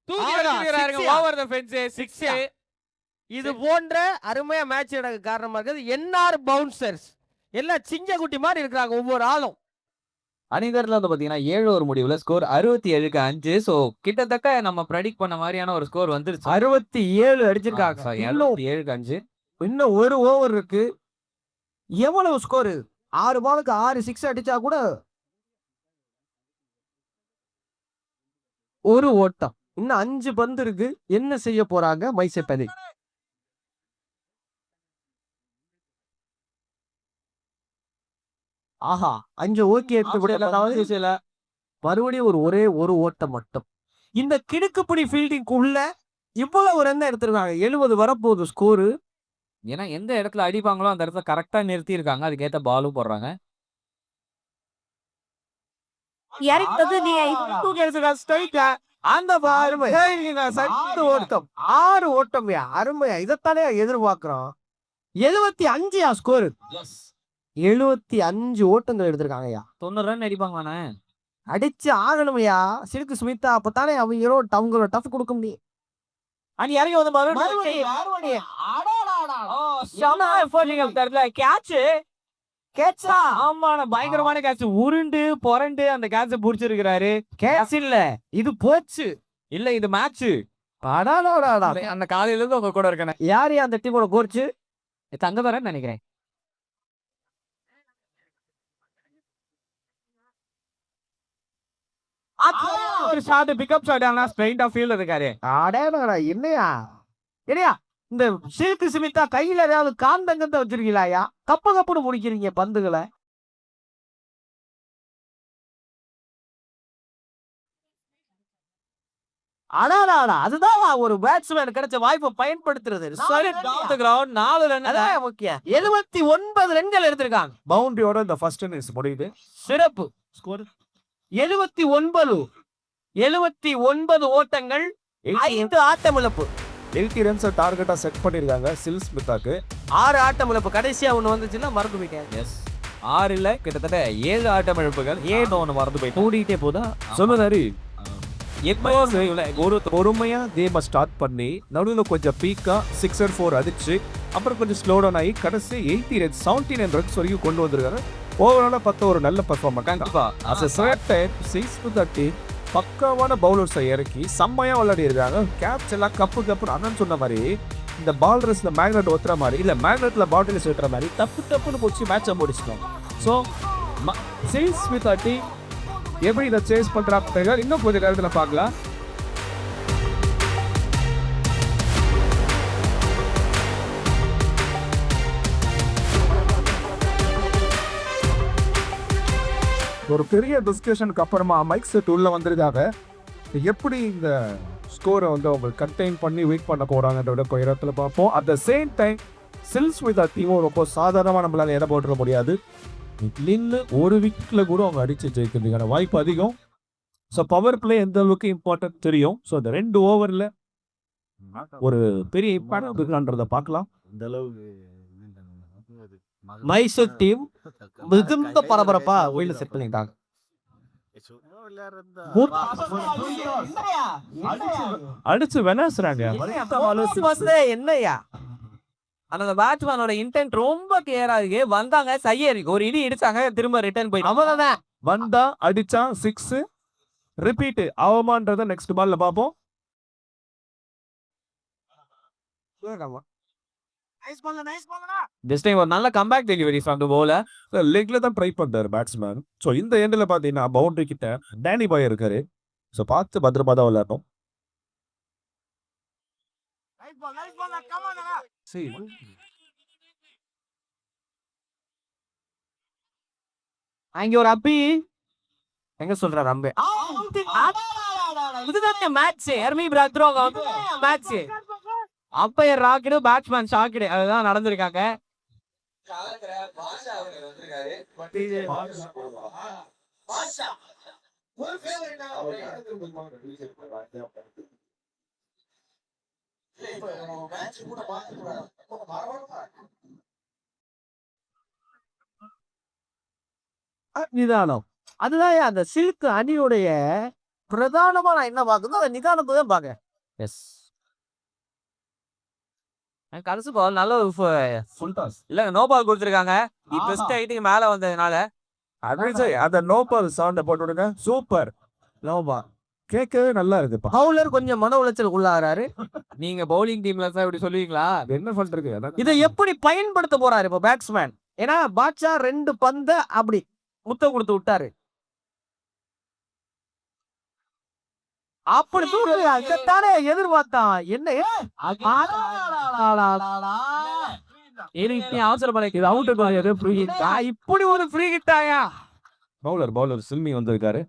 Speaker 1: ஆடா, six yeah?
Speaker 2: Over the fence 6.
Speaker 1: இது போன்ற அருமையா மேட்ச் நடக்க காரணமா இருக்கிறது என்ஆர் பவுன்சர்ஸ். எல்லாம் சிங்க குட்டி மாதிரி இருக்கிறாங்க ஒவ்வொரு ஆளும்.
Speaker 2: அணிதர்ல வந்து பாத்தீங்கன்னா 7 ஓவர் முடிவுல ஸ்கோர் 67க்கு 5. சோ கிட்டத்தட்ட நம்ம ப்ரெடிக்ட் பண்ண மாதிரியான ஒரு ஸ்கோர் வந்துருச்சு.
Speaker 1: 67 அடிச்சிருக்காங்க.
Speaker 2: 67க்கு 5.
Speaker 1: இன்னும் ஒரு ஓவர் இருக்கு. எவ்வளவு ஸ்கோர்? 6 பாலுக்கு 6 6 அடிச்சா கூட ஒரு ஓட்டம். இன்னும் 5 பந்து இருக்கு. என்ன செய்ய போறாங்க மைசெட்? ஆஹா, 5 ஓகே மறுபடியும் ஒரே ஒரு ஓட்டம் மட்டும். இந்த கிடுக்குப்பிடி ஃபீல்டிங்குள்ள இவ்வளவு ரன் எடுத்திருக்காங்க. 70 வரப்போகுது ஸ்கோரு.
Speaker 2: ஏன்னா எந்த இடத்துல அடிப்பாங்களோ அந்த இடத்துல கரெக்டா நிறுத்தி இருக்காங்க. அதுக்கேத்த பாலும் போடுறாங்க.
Speaker 1: அந்த ஓட்டம் 6 ஓட்டம்யா, அருமையா. இதைத்தானே எதிர்பார்க்கிறோம். 75 ஸ்கோரு. 75 ஓட்டங்கள் எடுத்திருக்காங்கய்யா.
Speaker 2: 90 ரன் அடிப்பாங்களாண்ணே.
Speaker 1: அடிச்சு ஆகணுமையா. சில்கு ஸ்மிதா அப்பதானே அவங்களோட டஃப் கொடுக்க முடியும்.
Speaker 2: அண்ட் இறங்கி வந்து
Speaker 1: கேட்சா?
Speaker 2: ஆமான பயங்கரமான கேட்ச். உருண்டு புரண்டு அந்த கேட்ச புடிச்சிருக்காரு.
Speaker 1: கேட்ச் இல்ல, இது போச்சு.
Speaker 2: இல்ல இது மேட்ச்.
Speaker 1: அடாடாடாடா.
Speaker 2: அந்த காலையில இருந்து உங்க கூட இருக்கேன்.
Speaker 1: யாரு அந்த டீமோட கோச்சு?
Speaker 2: தங்கதரன் நினைக்கிறேன். ஒரு ஷாட் பிக்கப் ஷாட். ஆனா ஸ்ட்ரைட் ஆஃப் ஃபீல்ட் இருக்காரு.
Speaker 1: அடேடா, என்னையா என்னையா இந்த சில்கு ஸ்மிதா கையில ஏதாவது காந்தங்கத்தை வச்சிருக்கீங்களா? கப்புன்னு முடிக்கிறீங்க பந்துகளை. அடாடா, அதுதான் ஒரு பேட்ஸ்மேன் கிடைச்ச வாய்ப்பை பயன்படுத்துறது.
Speaker 2: 4 ரன்.
Speaker 1: அதான் முக்கியம். 79 ரன்கள் எடுத்திருக்காங்க.
Speaker 3: பவுண்டரியோட இந்த ஃபர்ஸ்ட் இன்னிங்ஸ் முடியுது.
Speaker 1: சிறப்பு ஸ்கோர் 79 ஓட்டங்கள், 5 ஆட்டமிழப்பு.
Speaker 3: 80 ரன்ஸ் டார்கெட்டா செட் பண்ணிருக்காங்க சில் ஸ்மித்தாக்கு.
Speaker 1: 6 ஆட்டமிழப்பு. கடைசியா ஒண்ணு வந்துச்சுன்னா மறந்து போயிட்டேன்.
Speaker 2: எஸ் 6 இல்ல கிட்டத்தட்ட 7 ஆட்டமிழப்புகள். ஏன் ஒன்று மறந்து போய்
Speaker 3: கூடிட்டே போதா சொன்னதாரி. ஒரு பொறுமையா கேமை ஸ்டார்ட் பண்ணி நடுவில் கொஞ்சம் பீக்கா 6 or 4 அடிச்சு அப்புறம் கொஞ்சம் ஸ்லோ டவுன் ஆகி கடைசி 80 ரன்ஸ் 79 ரன்ஸ் வரைக்கும் கொண்டு வந்திருக்காரு. ஓவராலா பார்த்தா ஒரு நல்ல பர்ஃபார்மன்ஸ்.
Speaker 2: கண்டிப்பா
Speaker 3: பக்காவான பவுலர்ஸை இறக்கி செம்மையா விளையாடி இருக்காங்க. கேப்ஸ் எல்லாம் கப்பு அண்ணன் சொன்ன மாதிரி இந்த பால் ரேஸ்ல மேக்னெட் ஒத்துற மாதிரி இல்ல மேக்னெட்ல பாட்டில் சுட்டுற மாதிரி தப்புன்னு போச்சு மேட்சை முடிச்சிட்டோம். ஸோ சேஸ் வித் அட்டி எப்படி இதை சேஸ் பண்றாங்க இன்னும் கொஞ்சம் நேரத்துல பார்க்கலாம். ஒரு பெரிய டிஸ்கஷனுக்கு அப்புறமா மைக் செட் உள்ள வந்திருக்காங்க. எப்படி இந்த ஸ்கோரை வந்து அவங்க கண்டெயின் பண்ணி வெயிட் பண்ண போறாங்கன்றத கொஞ்ச இடத்துல பார்ப்போம். At the same time silks with டீமும் ரொம்ப சாதாரணமாக நம்மளால எடை போட்டுற முடியாது. நின்று ஒரு விக்கெட்ல கூட அவங்க அடிச்சு ஜெயிக்கிறதுக்கான வாய்ப்பு அதிகம். ஸோ பவர் பிளே எந்த அளவுக்கு இம்பார்ட்டன்ட் தெரியும். ஸோ இந்த 2 ஓவரில் ஒரு பெரிய இம்பாக்ட் இருக்குன்றத பார்க்கலாம்.
Speaker 5: இந்த அளவுக்கு
Speaker 1: மைசூர் டீம் மிகுந்த பரபரப்பா ஒயில செட் பண்ணிட்டாங்க.
Speaker 3: அடிச்சு வெனாசுறாங்க.
Speaker 1: என்னையா
Speaker 2: அந்த பேட்ஸ்மேனோட இன்டென்ட் ரொம்ப கிளியரா இருக்கு. வந்தாங்க சையருக்கு ஒரு இடி இடிச்சாங்க, திரும்ப ரிட்டர்ன் போய்
Speaker 1: அவ்வளவுதான்.
Speaker 3: வந்தா அடிச்சா 6 ரிப்பீட் ஆகுமான்றத நெக்ஸ்ட் பால்ல பார்ப்போம்.
Speaker 2: திஸ் டைம் ஒரு நல்ல comeback delivery from the bowler.
Speaker 3: லெக்ல தான் ட்ரை பண்றாரு பேட்ஸ்மேன். ஸோ இந்த எண்டில் பார்த்தீங்கன்னா பவுண்டரி கிட்ட டேனி பாய் இருக்காரு. ஸோ பார்த்து பத்திரமா தான் விளையாடணும்.
Speaker 1: அங்க ஒரு அப்பி எங்க சொல்றாரு அம்பே இதுதானே மேட்ச் எர்மி பிராத்ரோ மேட்ச் அம்பையர் ராக்கெட் பேட்ஸ்மேன் ஷாக்கெட் அதுதான் நடந்திருக்காங்க. நிதானம் அதுதான் அந்த சில்க் அணியுடைய பிரதானமா நான் என்ன பாக்குறதோ அந்த நிதானத்தை தான் பாக்க. எஸ் கடைசி பால் நல்ல இல்ல நோ பால் கொடுத்துருக்காங்க. பெஸ்ட் ஹைட்டுக்கு மேல வந்ததுனால
Speaker 3: அந்த நோபால் சவுண்ட போட்டு விடுங்க. சூப்பர்
Speaker 1: நோ பால்
Speaker 3: கேட்கவே நல்லா இருக்குப்பா.
Speaker 1: பவுலர் கொஞ்சம் மன உளைச்சல் உள்ளாராரு. நீங்க பவுலிங் டீம்ல தான் இப்படி சொல்லுவீங்களா?
Speaker 3: என்ன பண்றது?
Speaker 1: இதை எப்படி பயன்படுத்த போறாரு இப்போ பேட்ஸ்மேன்? ஏன்னா பாட்ஷா 2 பந்த அப்படி முத்த கொடுத்து விட்டாரு. அப்படி தானே எதிர்பார்த்தான். என்ன இப்படி ஒரு ஃப்ரீ ஹிட்டாயா?
Speaker 3: பவுலர் சில்மி வந்திருக்காரு.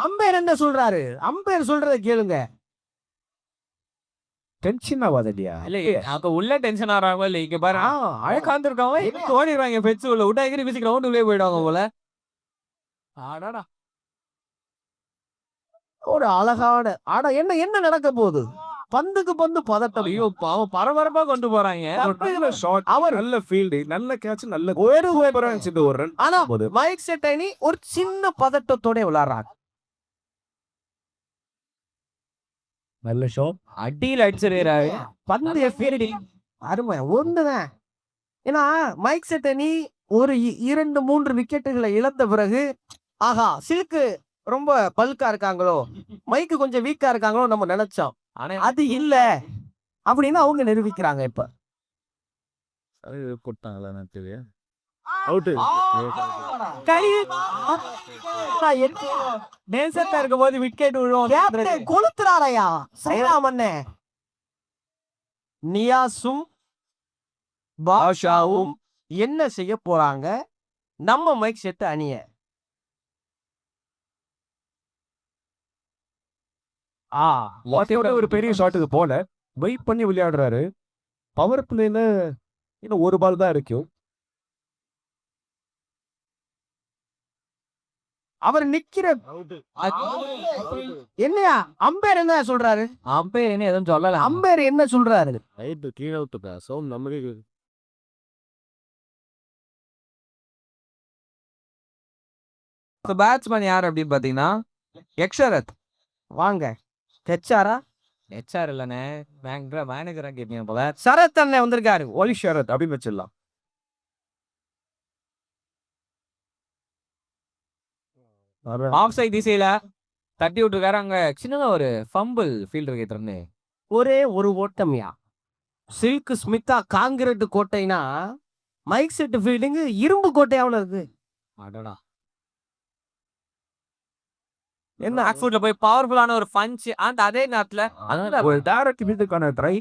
Speaker 1: அம்பையர் என்ன சொல்றாரு? அம்பையர் சொல்றதை கேளுங்க.
Speaker 3: டென்ஷன் ஆகாதடியா?
Speaker 2: இல்ல அப்ப உள்ள டென்ஷன் ஆறாங்க. இல்ல இங்க பாரு அழகாந்துருக்காங்க. இப்ப ஓடிடுவாங்க. பெட்ஸ் உள்ள விட்டா எகிரி பிசிக்கு ரவுண்ட் உள்ளே போயிடுவாங்க போல. ஆடாடா
Speaker 1: ஒரு அழகான ஆனா என்ன நடக்க போகுது? பந்துக்கு பந்து பதட்டம்.
Speaker 2: ஐயோ பாவம் பரபரப்பா கொண்டு போறாங்க.
Speaker 3: அவர் நல்ல ஃபீல்டு, நல்ல கேட்ச், நல்ல ஒரு ரன்.
Speaker 1: ஆனா மைக் செட் அணி ஒரு சின்ன பதட்டத்தோட விளையாடுறாங்க.
Speaker 3: நல்ல ஷாட்
Speaker 2: அடியில் அடிச்சிருக்காரு.
Speaker 1: பந்து ஃபீல்டிங் அருமை ஒண்ணுதான். ஏன்னா மைக் செட் அணி ஒரு 2-3 விக்கெட்டுகளை இழந்த பிறகு ஆஹா சில்க்கு ரொம்ப பல்கா இருக்காங்களோ, மைக்கு கொஞ்சம் வீக்கா இருக்காங்களோ நம்ம நினைச்சோம். ஆனா அது இல்ல அப்படின்னு அவங்க நிரூபிக்கிறாங்க. இப்ப
Speaker 2: இருக்கும் போது விக்கெட் விழும்
Speaker 1: கொளுத்துறாரையா சைராமண்ணே. நியாஸும் பாஷாவும் என்ன செய்ய போறாங்க நம்ம மைக் செட் அணிய?
Speaker 3: ஒரு பெரிய ஷாட்டுக்கு போல வெயிட் பண்ணி விளையாடுறாரு. பவர் பிளேல இன்னும் ஒரு பால் தான் இருக்கும்.
Speaker 1: அவர் நிக்கிற என்னையா அம்பேர் என்ன சொல்றாரு?
Speaker 2: அம்பையர் என்ன எதுவும் சொல்லல.
Speaker 1: அம்பேர் என்ன சொல்றாரு?
Speaker 3: கீழே நமக்கு
Speaker 2: பேட்ஸ்மேன் யார் அப்படின்னு பாத்தீங்கன்னா யக்ஷரத்.
Speaker 1: வாங்க ஹெச்ஆரா?
Speaker 2: ஹெச்ஆர் இல்லனே மேனேஜரா கேட்டீங்க போல.
Speaker 1: சரத் அண்ணன் வந்திருக்காரு.
Speaker 3: ஒலி ஷரத் அப்படின்னு வச்சிடலாம்.
Speaker 2: ஆஃப் சைட் திசையில தட்டி விட்டுருக்காரு. அங்க சின்னதா ஒரு ஃபம்பிள் ஃபீல்டர் கேட்டிருந்தேன்.
Speaker 1: ஒரே ஒரு ஓட்டம்யா. சில்க் ஸ்மிதா காங்கிரட் கோட்டைனா மைக் செட் ஃபீல்டிங் இரும்பு கோட்டையாவில் இருக்கு.
Speaker 2: அடடா என்ன ஆக்ஸ்போர்ட்ல போய் பவர்ஃபுல்லான ஒரு பஞ்ச். அந்த அதே நேரத்துல
Speaker 3: ஒரு டைரக்ட் ஹிட்டுக்கான ட்ரை.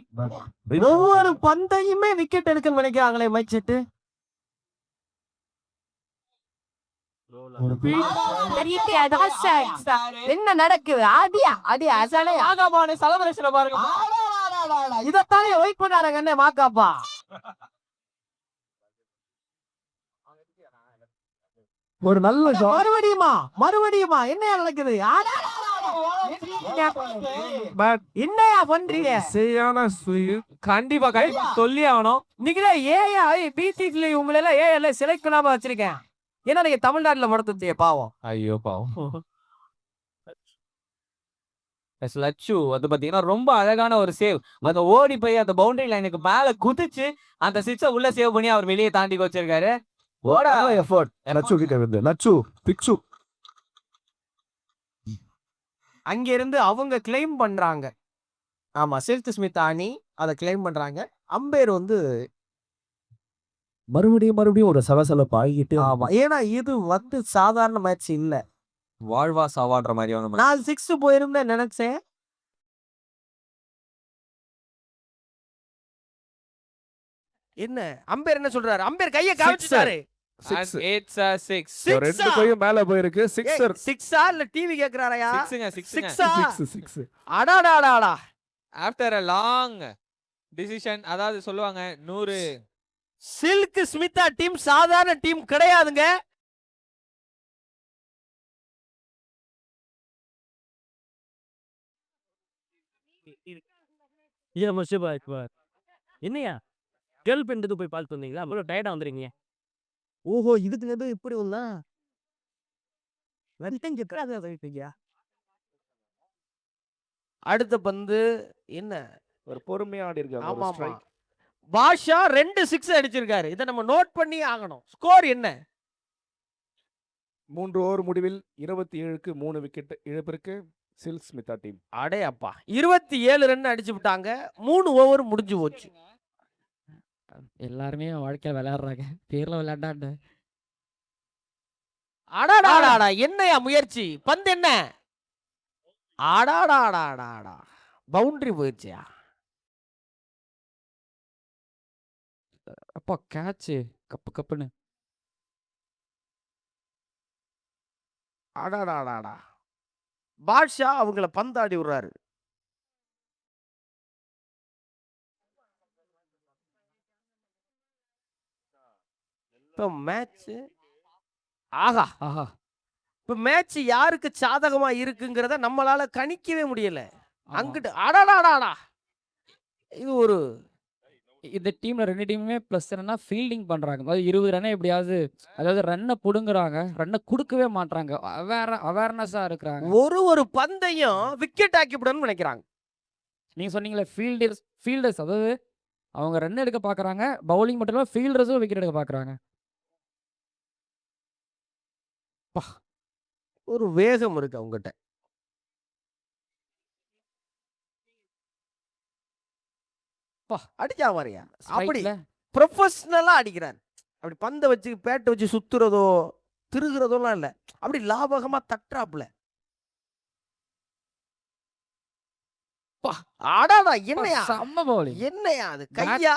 Speaker 1: ஒவ்வொரு பந்தையுமே விக்கெட் எடுக்க நினைக்கிறாங்களே மைக் செட். என்ன நடக்குது? இதத்தானே வெயிட் பண்ணாருங்க என்ன மாக்காப்பா. ஒரு நல்ல மறுபடியுமா என்ன நடக்குது? என்னையா பண்றீங்க?
Speaker 2: கண்டிப்பா சொல்லி ஆகணும்.
Speaker 1: நீங்களே ஏஐ பிசிசில உங்களை எல்லாம் ஏஐ செலக்ட் பண்ணாம வச்சிருக்கேன். ஏன்னா நீங்க தமிழ்நாட்டுல மடத்துச்சே பாவம்.
Speaker 2: ஐயோ பாவம். லட்சு அது பாத்தீங்கன்னா ரொம்ப அழகான ஒரு சேவ். அந்த ஓடி போய் அந்த பவுண்டரி லைனுக்கு மேல குதிச்சு அந்த சிக்ஸை உள்ள சேவ் பண்ணி அவர் வெளியே தாண்டி வச்சிருக்காரு.
Speaker 1: அங்க இருந்து அவங்க கிளைம் பண்றாங்க. ஆமா சில்க் ஸ்மித் அணி அதை கிளைம் பண்றாங்க. அம்பேர் வந்து
Speaker 3: மறுபடியும் ஒரு சலசலப்பு ஆகிட்டு.
Speaker 1: ஆமா ஏன்னா இது வந்து சாதாரண மேட்ச் இல்ல.
Speaker 5: வாழ்வா சாவான்ற மாதிரியான match.
Speaker 1: நான் 6 போயிரும்னு நினைச்சேன். என்ன அம்பேர் என்ன சொல்றாரு? அம்பேர் கைய காமிச்சிட்டாரு.
Speaker 2: And
Speaker 3: 6
Speaker 2: it's a 6.
Speaker 3: ரெண்டு
Speaker 1: Six-ஆ?
Speaker 3: கையும் மேல போயிருக்கு. சிக்ஸர்.
Speaker 1: 6ஆ இல்ல டிவி கேக்குறாரயா?
Speaker 2: 6ங்க 6ங்க.
Speaker 1: 6ஆ?
Speaker 3: 6.
Speaker 1: அடாடாடாடா.
Speaker 2: ஆஃப்டர் a லாங் டிசிஷன், அதாவது சொல்லுவாங்க 100
Speaker 1: சில்க் ஸ்மிதா டீம் சாதாரண டீம் கிடையாதுங்க.
Speaker 6: ஏன் மஷிபா அக்பர் என்னையா கேர்ள் ஃப்ரெண்ட் போய் பார்த்து வந்தீங்களா அவ்வளோ டயர்டாக வந்துருக்கீங்க ஓஹோ இதுக்கு எதுவும் இப்படி ஒன்றா வெட்டிங்க
Speaker 1: அடுத்த பந்து என்ன?
Speaker 3: ஒரு பொறுமையா ஆடி இருக்காங்க.
Speaker 1: ஆமா
Speaker 3: ஒரு
Speaker 1: ஆமா.
Speaker 3: ஸ்ட்ரைக்.
Speaker 1: பாஷா 2 6 அடிச்சிருக்காரு. இதை நம்ம நோட் பண்ணி ஆகணும். ஸ்கோர் என்ன?
Speaker 3: 3 ஓவர் முடிவில் 27க்கு 3 விக்கெட் இழப்பிற்கு சில்க் ஸ்மிதா டீம்.
Speaker 1: அடே அப்பா 27 ரன் அடிச்சு விட்டாங்க. 3 ஓவர் முடிஞ்சு போச்சு.
Speaker 7: எல்லாருமே வாழ்க்கையில விளையாடுறாங்க. பேர்ல விளையாண்டாண்ட
Speaker 1: அடாடாடாடா என்னையா முயற்சி? பந்து என்ன? அடாடாடாடாடா பவுண்டரி போயிடுச்சியா?
Speaker 7: அப்பா கேட்ச் கப்பு கப்புன்னு
Speaker 1: அடாடாடாடா பாஷா அவங்கள பந்தாடி விடுறாரு. இப்போ மேட்ச் ஆகா
Speaker 7: ஆஹா
Speaker 1: இப்போ மேட்ச் யாருக்கு சாதகமா இருக்குங்கிறத நம்மளால கணிக்கவே முடியல.
Speaker 7: ஆமா.
Speaker 1: அங்கிட்டு அடாடாடாடா இது ஒரு
Speaker 7: இந்த டீம்ல 2 டீமுமே ப்ளஸ் என்னன்னா ஃபீல்டிங் பண்றாங்க. அதாவது 20 ரன்னை எப்படியாவது, அதாவது ரன்னை புடுங்குறாங்க, ரன்னை கொடுக்கவே மாட்றாங்க. அவேர்னஸா இருக்கிறாங்க.
Speaker 1: ஒரு பந்தையும் விக்கெட் ஆக்கிவிடணும்னு நினைக்கிறாங்க.
Speaker 7: நீங்க சொன்னீங்களே ஃபீல்டர்ஸ், அதாவது அவங்க ரன் எடுக்க பாக்குறாங்க. பவுலிங் மட்டும் இல்ல, ஃபீல்டர்ஸும் விக்கெட் எடுக்க பாக்குறாங்க.
Speaker 1: ஒரு வேகம் இருக்கு அவங்ககிட்ட. அடிச்சா மாதிரியா அப்படி
Speaker 7: ஸ்ட்ரைக்ல
Speaker 1: ப்ரொஃபஷனலா அடிக்கிறார். அப்படி பந்தை வச்சு பேட்டை வச்சு சுத்துறதோ திருகுறதோலாம் இல்ல. அப்படி லாபகமா தட்டுறாப்புல. அடாடா என்னையா
Speaker 7: செம்ம பவுலிங்.
Speaker 1: என்னையா அது கையா?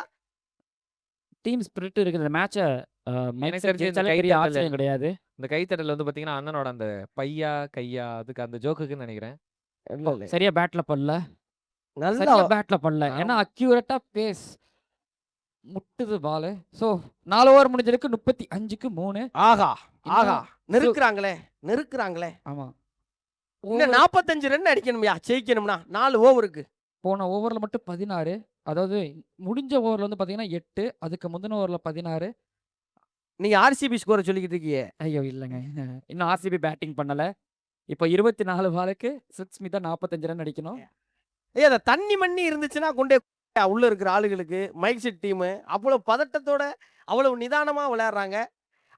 Speaker 7: டீம் ஸ்பிரிட் இருக்குது. இந்த மேட்சை
Speaker 2: எனக்கு தெரிஞ்சு இந்த
Speaker 7: பெரிய
Speaker 2: கைத்தட்டல்
Speaker 7: ஆச்சரியம் கிடையாது.
Speaker 2: இந்த கைத்தட்டல் வந்து பாத்தீங்கன்னா அண்ணனோட அந்த பையா கையா அதுக்கு அந்த ஜோக்குன்னு நினைக்கிறேன்.
Speaker 1: இல்ல, இல்ல.
Speaker 7: சரியா பேட்ல பண்ணல,
Speaker 1: நல்லா
Speaker 7: சரியா பேட்ல பண்ணல. ஏன்னா அக்யூரேட்டா பேஸ் முட்டுது பாலு. ஸோ 4 ஓவர் முடிஞ்சிருக்கு. 35க்கு 3.
Speaker 1: ஆகா ஆகா
Speaker 7: இன்னும்
Speaker 1: நெருக்குறாங்களே.
Speaker 7: ஆமா.
Speaker 1: இன்னும் 45 ரன் அடிக்கணும்யா ஜெயிக்கணும்னா 4 ஓவருக்கு.
Speaker 7: போன ஓவரில் மட்டும் 16, அதாவது முடிஞ்ச ஓவரில் வந்து பார்த்தீங்கன்னா 8, அதுக்கு முந்தின ஓவரில் 16.
Speaker 1: நீங்க ஆர்சிபி ஸ்கோரை சொல்லிக்கிட்டு இருக்கீங்க.
Speaker 7: ஐயோ இல்லைங்க, இன்னும் ஆர்சிபி பேட்டிங் பண்ணலை. இப்போ 24 பாலுக்கு ஸ்மிதா 45 ரன் அடிக்கணும்.
Speaker 1: அதை தண்ணி மண்ணி இருந்துச்சுன்னா கொண்டே உள்ள இருக்கிற ஆளுகளுக்கு மைக் செட் டீமு அவ்வளவு பதட்டத்தோட அவ்வளவு நிதானமா விளையாடுறாங்க.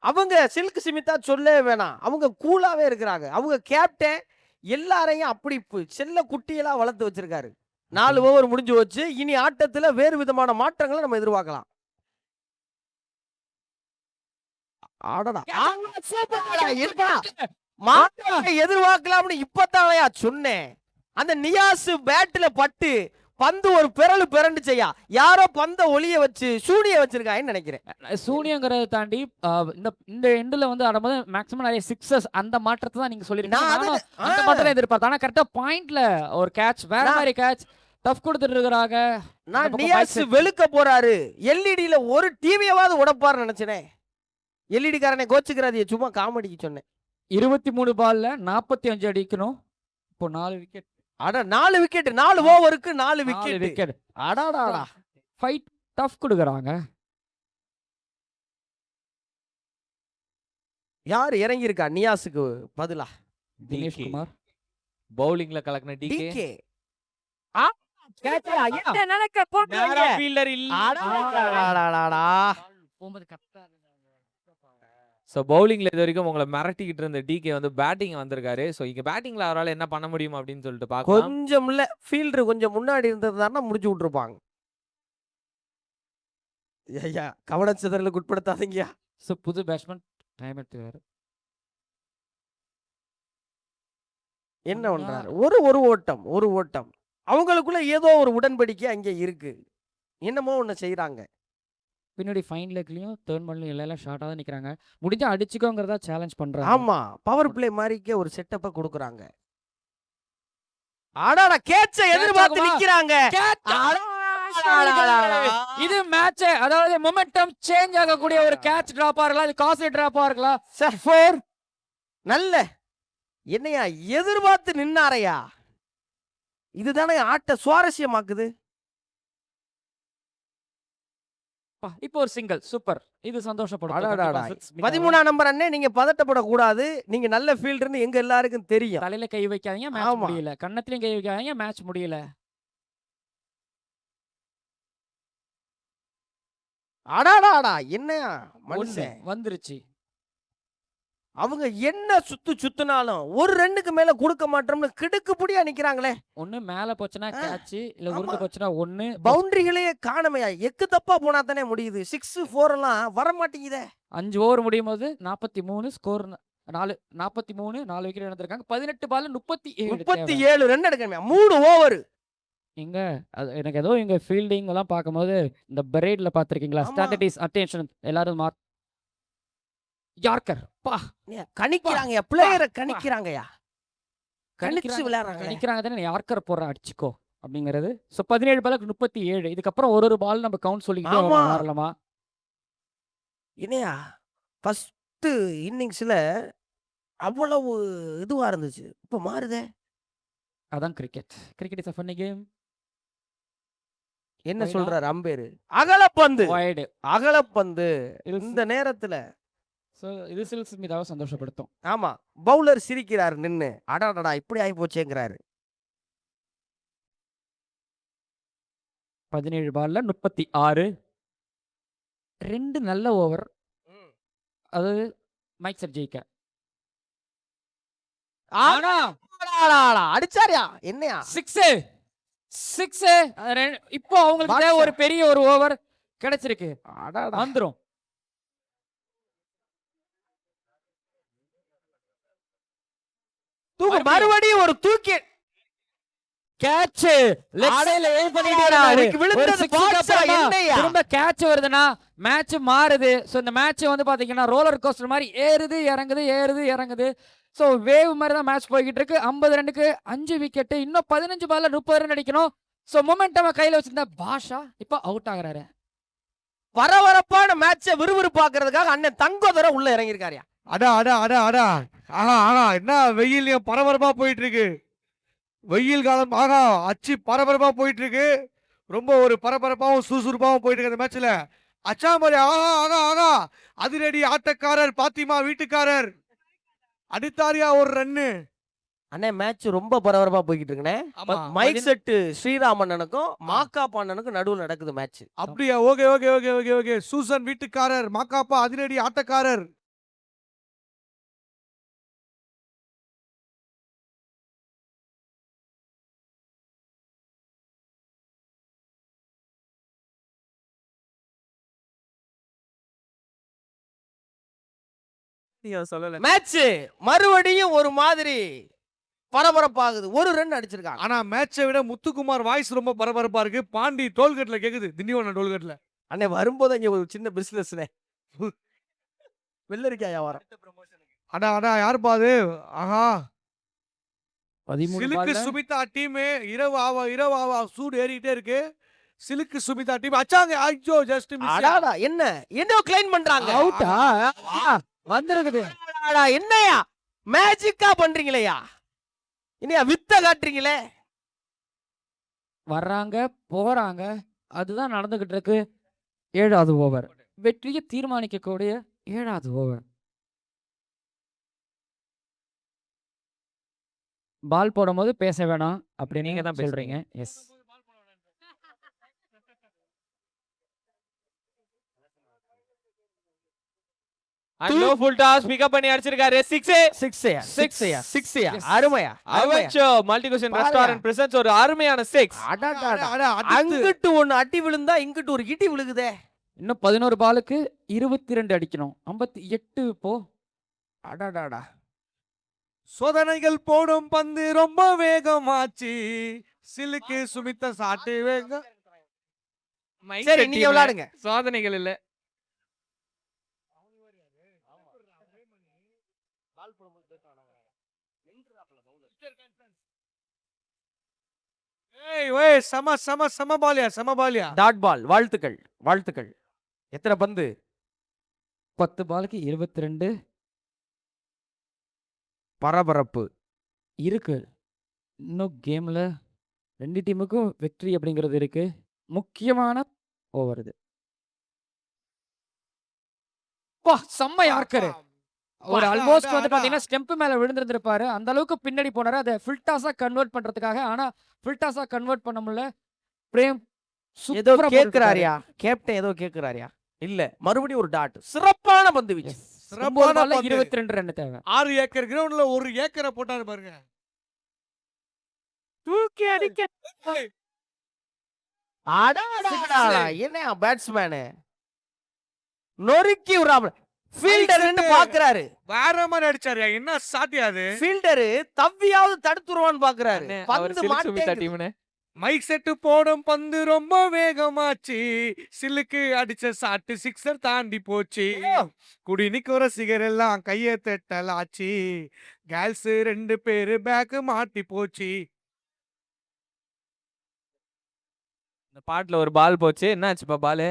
Speaker 1: அவங்க சில்க் ஸ்மிதா சொல்லவே வேணாம். அவங்க கூலாவே இருக்கிறாங்க. அவங்க கேப்டன் எல்லாரையும் அப்படி செல்ல குட்டியெல்லாம் வளர்த்து வச்சிருக்காரு. 4 ஓவர் முடிஞ்சு வச்சு இனி ஆட்டத்துல வேறு விதமான மாற்றங்களை நம்ம எதிர்பார்க்கலாம். மாற்றத்தை எதிர்பார்க்கலாம்னு இப்பத்தானையா சொன்னேன். அந்த நியாஸ் பேட்ல பட்டு பந்து ஒரு பெரலு பிறண்டுச்சையா. யாரோ பந்த ஒளிய வச்சு சூனிய வச்சிருக்காங்கன்னு நினைக்கிறேன்.
Speaker 7: சூனியங்கிறத தாண்டி இந்த எண்டில் வந்து ஆடும்போது மேக்ஸிமம் நிறைய சிக்ஸஸ், அந்த மாற்றத்தை தான் நீங்க சொல்லிருக்கீங்க. அந்த மாற்றம் எதிர்பார்த்தேன். ஆனா கரெக்டா பாயிண்ட்ல ஒரு கேட்ச், வேற மாதிரி கேட்ச் டஃப் கொடுத்துட்டு இருக்கிறாங்க.
Speaker 1: நான் நியாஸ் வெளுக்க போறாரு. எல்இடியில ஒரு டிவியாவது உடைப்பாரு நினைச்சேனே. எல்இடி காரனை கோச்சுக்கிறாதிய சும்மா காமெடிக்கு சொன்னேன்.
Speaker 7: 23 பால்ல 45 அடிக்கணும். இப்போ 4 விக்கெட்.
Speaker 1: அட 4 விக்கெட், 4 ஓவருக்கு 4 விக்கெட்.
Speaker 7: விக்கெட்.
Speaker 1: அடாடாடா
Speaker 7: ஃபைட் டஃப் கொடுக்குறாங்க.
Speaker 1: யார் இறங்கி இருக்கா நியாஸுக்கு பதிலா?
Speaker 7: தினேஷ்
Speaker 2: DK.
Speaker 7: குமார்.
Speaker 2: பவுலிங்ல கலக்கின டிகே.
Speaker 1: டிகே
Speaker 2: ஃபீல்டர் இல்ல.
Speaker 7: போகும்போது கரெக்டா
Speaker 2: ஸோ பவுலிங்ல இது வரைக்கும் உங்களை மிரட்டிக்கிட்டு இருந்த டிகே வந்து பேட்டிங் வந்திருக்காரு. ஸோ இங்க பேட்டிங்ல அவரால் என்ன பண்ண முடியும் அப்படின்னு சொல்லிட்டு பார்க்கலாம்.
Speaker 1: கொஞ்சம் இல்ல ஃபீல்டர் கொஞ்சம் முன்னாடி இருந்ததுன்னா முடிச்சு விட்டுருப்பாங்க. ஐயா கவனச்சிதறலுக்கு உட்படுத்தாதீங்கயா.
Speaker 7: ஸோ புது பேட்ஸ்மேன் டைம் எடுத்துக்காரு.
Speaker 1: என்ன பண்றாரு? ஒரு ஓட்டம். அவங்களுக்குள்ள ஏதோ ஒரு உடன்படிக்கை அங்கே இருக்கு. என்னமோ ஒண்ணு செய்றாங்க.
Speaker 7: பின்னாடி ஃபைன் லெக்லயும் தேர்ட் மன்லயும் எல்லாம் ஷார்ட்டா தான் நிக்கிறாங்க. முடிஞ்சா அடிச்சுக்கோங்கறதா சேலஞ்ச் பண்றாங்க.
Speaker 1: ஆமா. பவர் பிளே மாதிரிக்கே ஒரு செட்டப்ப குடுக்குறாங்க. ஆடாடா கேட்ச எதிர்பார்த்து
Speaker 7: ஆகுமா?
Speaker 1: நிக்கிறாங்க.
Speaker 7: Catch!
Speaker 1: அடாடாடாடா.
Speaker 7: இது மேட்ச், அதாவது மொமெண்டம் சேஞ்ச் ஆகக்கூடிய ஒரு கேட்ச் டிராப்பா இருக்கலாம், இது காஸ்ட்லி டிராப்பா இருக்கலாம்.
Speaker 1: சார் 4 நல்ல என்னையா எதிர்பார்த்து நின்னாரையா? இதுதானே ஆட்ட சுவாரஸ்யமாக்குது.
Speaker 7: இப்போ ஒரு சிங்கிள் சூப்பர். இது சந்தோஷப்படும்.
Speaker 1: அடாடாடா. 13ஆம் நம்பர் அண்ணே, நீங்க பதட்டப்படக்கூடாது. நீங்க நல்ல ஃபீல்டர்னு எங்க எல்லாருக்கும் தெரியும்.
Speaker 7: தலையில கை வைக்காதீங்க, மேட்ச்
Speaker 1: ஆமா.
Speaker 7: முடியல. கண்ணத்திலயும் கை வைக்காதீங்க, மேட்ச் முடியல.
Speaker 1: அடாடாடா என்னையா
Speaker 7: ஒண்ணு
Speaker 1: மனுஷன்.
Speaker 7: வந்துருச்சு.
Speaker 1: அவங்க என்ன சுத்துனாலும் ஒரு ரன்னுக்கு மேல கொடுக்க மாட்டோம்னு கிடுக்குப்புடியா நிக்கிறாங்களே.
Speaker 7: ஒண்ணு மேல போச்சுனா கேட்ச், இல்ல
Speaker 1: ஆமா.
Speaker 7: உருண்டு போச்சுனா ஒண்ணு.
Speaker 1: பவுண்டரிகளே காணமையா. எக்கு தப்பா போனா தானே முடியுது. 6 4 எல்லாம் வர மாட்டேங்குதே.
Speaker 7: 5 ஓவர் முடியும் போது 43 ஸ்கோர் 4 43 4 விக்கெட் எடுத்திருக்காங்க. 18 பால்ல 37 தேவை.
Speaker 1: 37 ரன் எடுக்கணுமே. 3 ஓவர்.
Speaker 7: இங்க எனக்கு ஏதோ இங்க ஃபீல்டிங் எல்லாம் பார்க்கும்போது இந்த பெரேட்ல பாத்திருக்கீங்களா?
Speaker 1: ஆமா.
Speaker 7: ஸ்ட்ராட்டஜிஸ் அட்டென்ஷன் எல்லாரும் யார்கர் பா
Speaker 1: கணிக்கிறாங்கயா. பிளேயரை கணிக்கிறாங்கயா. கணிச்சு விளையாடுறாங்க.
Speaker 7: கணிக்கிறாங்க தானே, யார்கர் போற அடிச்சுக்கோ அப்படிங்கிறது. ஸோ 17 பாலுக்கு 37. இதுக்கப்புறம் ஒரு பால் நம்ம கவுண்ட் சொல்லிக்கிட்டே
Speaker 1: ஆமா.
Speaker 7: வரலாமா?
Speaker 1: என்னையா ஃபர்ஸ்ட் இன்னிங்ஸ்ல அவ்வளவு இதுவா இருந்துச்சு. இப்ப மாறுதே.
Speaker 7: அதான் cricket. Cricket is a funny game.
Speaker 1: என்ன
Speaker 7: Why
Speaker 1: சொல்றாரு அம்பேரு? அகலப்பந்து.
Speaker 7: Wide.
Speaker 1: அகலப்பந்து இந்த நேரத்துல.
Speaker 7: ஸோ இது சில் ஸ்மிதாவை சந்தோஷப்படுத்தும்.
Speaker 1: ஆமா. பவுலர் சிரிக்கிறாரு நின்னு. அடாடா இப்படி ஆகி போச்சேங்கிறாரு.
Speaker 7: 17 பால்ல 36. 2 நல்ல ஓவர். அது மைக் செட் ஜெயிக்க. ஆனா
Speaker 1: அடிச்சாரியா என்னையா?
Speaker 7: 6 இப்போ அவங்களுக்கு தேவை ஒரு பெரிய ஒரு ஓவர் கிடைச்சிருக்கு. வந்துரும்.
Speaker 1: மறுபடியும் ஒரு தூக்கி
Speaker 7: கேட்ச் லெக்ஸைல எய்ம் பண்ணிட்டே திரும்ப கேட்ச் வருதுன்னா மேட்ச் மாறுது. ஸோ இந்த மேட்ச் வந்து பாத்தீங்கன்னா ரோலர் கோஸ்டர் மாதிரி ஏறுது இறங்குது. ஸோ வேவ் மாதிரி தான் மேட்ச் போய்கிட்டு இருக்கு. 50 ரன்னுக்கு 5 விக்கெட். இன்னும் 15 பால்ல 30 ரன் அடிக்கணும். ஸோ மொமெண்டம் கையில வச்சிருந்த பாஷா இப்போ அவுட் ஆகுறாரு.
Speaker 1: பரபரப்பான மேட்சை விறுவிறுப்பாக்குறதுக்காக அண்ணன் தங்கோதர உள்ள இறங்கியிருக்காருயா.
Speaker 8: அடா ஆஹா என்ன வெயிலையும் பரபரப்பா போயிட்டு இருக்கு. வெயில் காலம் ஆகா அச்சு பரபரப்பா போயிட்டு இருக்கு. ரொம்ப ஒரு பரபரப்பாவும் சுறுசுறுப்பாவும் போயிட்டு இருக்கு அந்த மேட்ச்ல. அச்சாமரி ஆகா அதிரடி ஆட்டக்காரர் பாத்திமா வீட்டுக்காரர் அடித்தாரியா ஒரு ரன்னு.
Speaker 1: அண்ணே மேட்ச் ரொம்ப பரபரப்பா போய்கிட்டு இருக்குண்ணே. மைக் செட் ஸ்ரீராம் அண்ணனுக்கும் மாக்காப்பா அண்ணனுக்கும் நடுவில் நடக்குது மேட்ச்.
Speaker 8: அப்படியா? ஓகே சூசன் வீட்டுக்காரர் மாக்காப்பா அதிரடி ஆட்டக்காரர்.
Speaker 1: மேட்ச் மறுபடியும் ஒரு மாதிரி பரபரப்பாகுது. ஒரு ரன் அடிச்சிருக்காங்க.
Speaker 8: ஆனா மேட்சை விட முத்துக்குமார் வாய்ஸ் ரொம்ப பரபரப்பா இருக்கு. பாண்டி டோல்கேட்ல கேக்குது. திண்டிவனம் டோல்கேட்ல.
Speaker 1: அண்ணே வரும்போது இங்க ஒரு சின்ன பிசினஸ்னே வெள்ளரிக்காய் வியாபாரம்.
Speaker 8: அடா யாருப்பா அது? ஆஹா
Speaker 7: 13
Speaker 8: சிலுக்கு
Speaker 7: பால்ல
Speaker 8: சுமிதா டீம் இரவு ஆவா சூடு ஏறிட்டே இருக்கு. சிலுக்கு சுமிதா டீம் அச்சாங்க. ஐயோ ஜஸ்ட் மிஸ்.
Speaker 1: அடாடா என்ன கிளைம் பண்றாங்க?
Speaker 7: அவுட்டா வந்திருக்குது.
Speaker 1: அடாடா என்னையா மேஜிக்கா பண்றீங்களேயா? என்னையா வித்த காட்டுறீங்களே?
Speaker 7: வர்றாங்க போறாங்க, அதுதான் நடந்துகிட்டு இருக்கு. 7வது ஓவர் வெற்றியை தீர்மானிக்கக்கூடிய 7வது ஓவர். பால் போடும்போது பேச வேணாம் அப்படின்னு
Speaker 2: நீங்க தான்
Speaker 7: சொல்றீங்க. Yes
Speaker 5: low full toss pick up பண்ணி அடிச்சிருக்காரு.
Speaker 1: 6 அருமையா
Speaker 5: அவச்சோ மல்டி குஷன் ரெஸ்டாரன்ட் பிரசன்ஸ் ஒரு அருமையான 6.
Speaker 1: அங்கிட்டு ஒண்ணு அடி விழுந்தா இங்கிட்டு ஒரு இடி விழுகுதே.
Speaker 7: இன்னும் 11 பாலுக்கு 22 அடிக்கணும். 58 இப்போ.
Speaker 1: அடாடாடா
Speaker 8: சோதனைகள் போடும் பந்து ரொம்ப வேகமாச்சு சிலுக்கு சுமித்த சாட்டு வேகம்.
Speaker 1: சரி நீங்க விளையாடுங்க.
Speaker 5: சாதனைகள் இல்ல.
Speaker 8: ஏய் சம சம சம பாலியா சம பாலியா.
Speaker 1: Dot ball. வாழ்த்துக்கள் வாழ்த்துக்கள். எத்தனை பந்து?
Speaker 7: 10 பாலுக்கு 22
Speaker 1: பரபரப்பு
Speaker 7: இருக்கு. இன்னும் கேம்ல 2 டீமுக்கும் வெற்றி அப்படிங்கிறது இருக்கு. முக்கியமான ஓவர் இது. பா செம்ம யார்க்கரு. ஒரு ஆல்மோஸ்ட் வந்து பாத்தீங்கன்னா ஸ்டெம்ப் மேல விழுந்திருந்திருப்பாரு. அந்த அளவுக்கு பின்னாடி போனாரு. அதை ஃபில்டாஸா கன்வெர்ட் பண்றதுக்காக. ஆனா ஃபில்டாஸா கன்வெர்ட் பண்ண முடியல. பிரேம்
Speaker 1: ஏதோ
Speaker 7: சூப்பரா
Speaker 1: கேக்குறாரியா? கேப்டன் ஏதோ கேக்குறாரியா? இல்ல மறுபடியும் ஒரு டாட். சிறப்பான பந்து வீச்சு.
Speaker 8: சிறப்பான பந்து.
Speaker 7: 22 ரன் தேவை.
Speaker 8: 6 ஏக்கர் கிரவுண்ட்ல 1 ஏக்கரை போட்டாரு பாருங்க.
Speaker 1: தூக்கி அடிக்க. அடடடடா. என்ன பேட்ஸ்மேன் நொறுக்கி விடுறாப்ல. ஃபீல்டர் பாக்குறாரு.
Speaker 8: வேற மாதிரி அடிச்சாரு. என்ன சாத்தியா அது?
Speaker 1: ஃபீல்டர் தவ்வியாவது தடுத்துருவான்னு பாக்குறாரு.
Speaker 5: அண்ணே, அவர்
Speaker 1: பந்து
Speaker 5: சிலுக்கு சுமிதா
Speaker 1: மாட்டேங்குது.
Speaker 5: டீம்னே.
Speaker 8: மைக் செட்டு போடும் பந்து ரொம்ப வேகமாச்சு சிலுக்கு அடிச்ச சாட்டு சிக்ஸர் தாண்டி போச்சு. குடி நிக்கிற ரசிகர் எல்லாம் கைய தட்டலாச்சு. கேர்ள்ஸ் 2 பேரு பேக் மாட்டி போச்சு.
Speaker 5: இந்த பாட்டுல ஒரு பால் போச்சு. என்னாச்சுப்பா பாலு?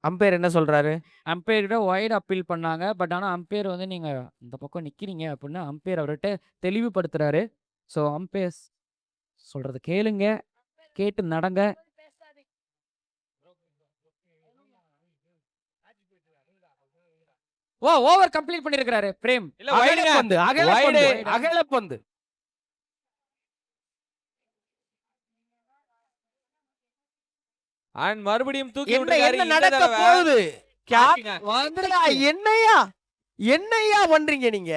Speaker 1: அம்பையர் என்ன சொல்றாரு?
Speaker 7: அம்பையர்கிட்ட வைட் அப்பீல் பண்ணாங்க. பட் ஆனா அம்பையர் வந்து நீங்க இந்த பக்கம் நிக்கிறீங்க அப்படின்னு அம்பையர் அவர்கிட்ட தெளிவுபடுத்துறாரு. ஸோ அம்பையர் சொல்றது கேளுங்க, கேட்டு நடங்க. ஓவர் கம்ப்ளீட் பண்ணிருக்காரு பிரேம்.
Speaker 5: இல்ல வைடுங்க.
Speaker 1: அகலப்பந்து அகலப்பந்து
Speaker 5: Wide.
Speaker 1: அகலப்பந்து.
Speaker 5: அண்ட் மறுபடியும் தூக்கி
Speaker 1: என்ன
Speaker 5: விட்டுருக்காரு.
Speaker 1: என்ன
Speaker 5: இந்த
Speaker 1: நடக்க
Speaker 5: தடவை
Speaker 1: போகுது?
Speaker 5: catching-ஆ.
Speaker 1: என்னையா என்னையா பண்றீங்க நீங்க?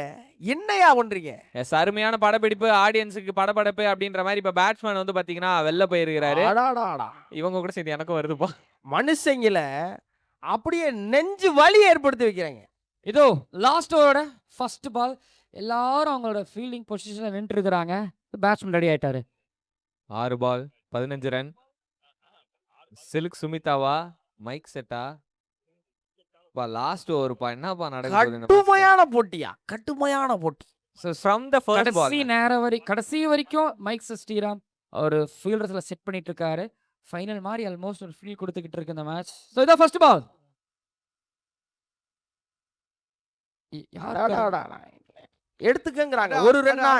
Speaker 1: என்னையா பண்றீங்க?
Speaker 5: எஸ், அருமையான படப்பிடிப்பு. ஆடியன்ஸுக்கு படபடப்பு அப்படின்ற மாதிரி இப்ப பேட்ஸ்மேன் வந்து பாத்தீங்கன்னா வெளில போயிருக்கிறாரு.
Speaker 1: அடாடாடா.
Speaker 5: இவங்க கூட சேர்த்து எனக்கும் வருதுப்பா.
Speaker 1: மனுஷங்கள அப்படியே நெஞ்சு வலி ஏற்படுத்தி வைக்கிறாங்க.
Speaker 7: இதோ லாஸ்ட் ஓவரோட ஃபர்ஸ்ட் பால். எல்லாரும் அவங்களோட ஃபீல்டிங் பொசிஷன்ல நின்று இருக்கிறாங்க. பேட்ஸ்மேன் ரெடி ஆயிட்டாரு.
Speaker 5: 6 பால் 15 ரன். சிலுக் சுமிதாவா மைக் செட்டா? லாஸ்ட் ஓவர்ப்பா. என்னப்பா நடக்குது?
Speaker 1: கடுமையான போட்டியா? கடுமையான போட்டி.
Speaker 5: From the first ball.
Speaker 7: கடைசி வரைக்கும் மைக் ஸ்ரீராம் ஒரு ஃபீல்டர்ஸ்ல செட் பண்ணிட்டு இருக்காரு. ஃபைனல் மாதிரி ஆல்மோஸ்ட் ஒரு ஃபீல் கொடுத்துக்கிட்டு இருக்கு இந்த மேட்ச். ஸோ இதான் ஃபர்ஸ்ட் பால்.
Speaker 1: எடுத்துக்கங்கறாங்க. ஒரு ரன்னா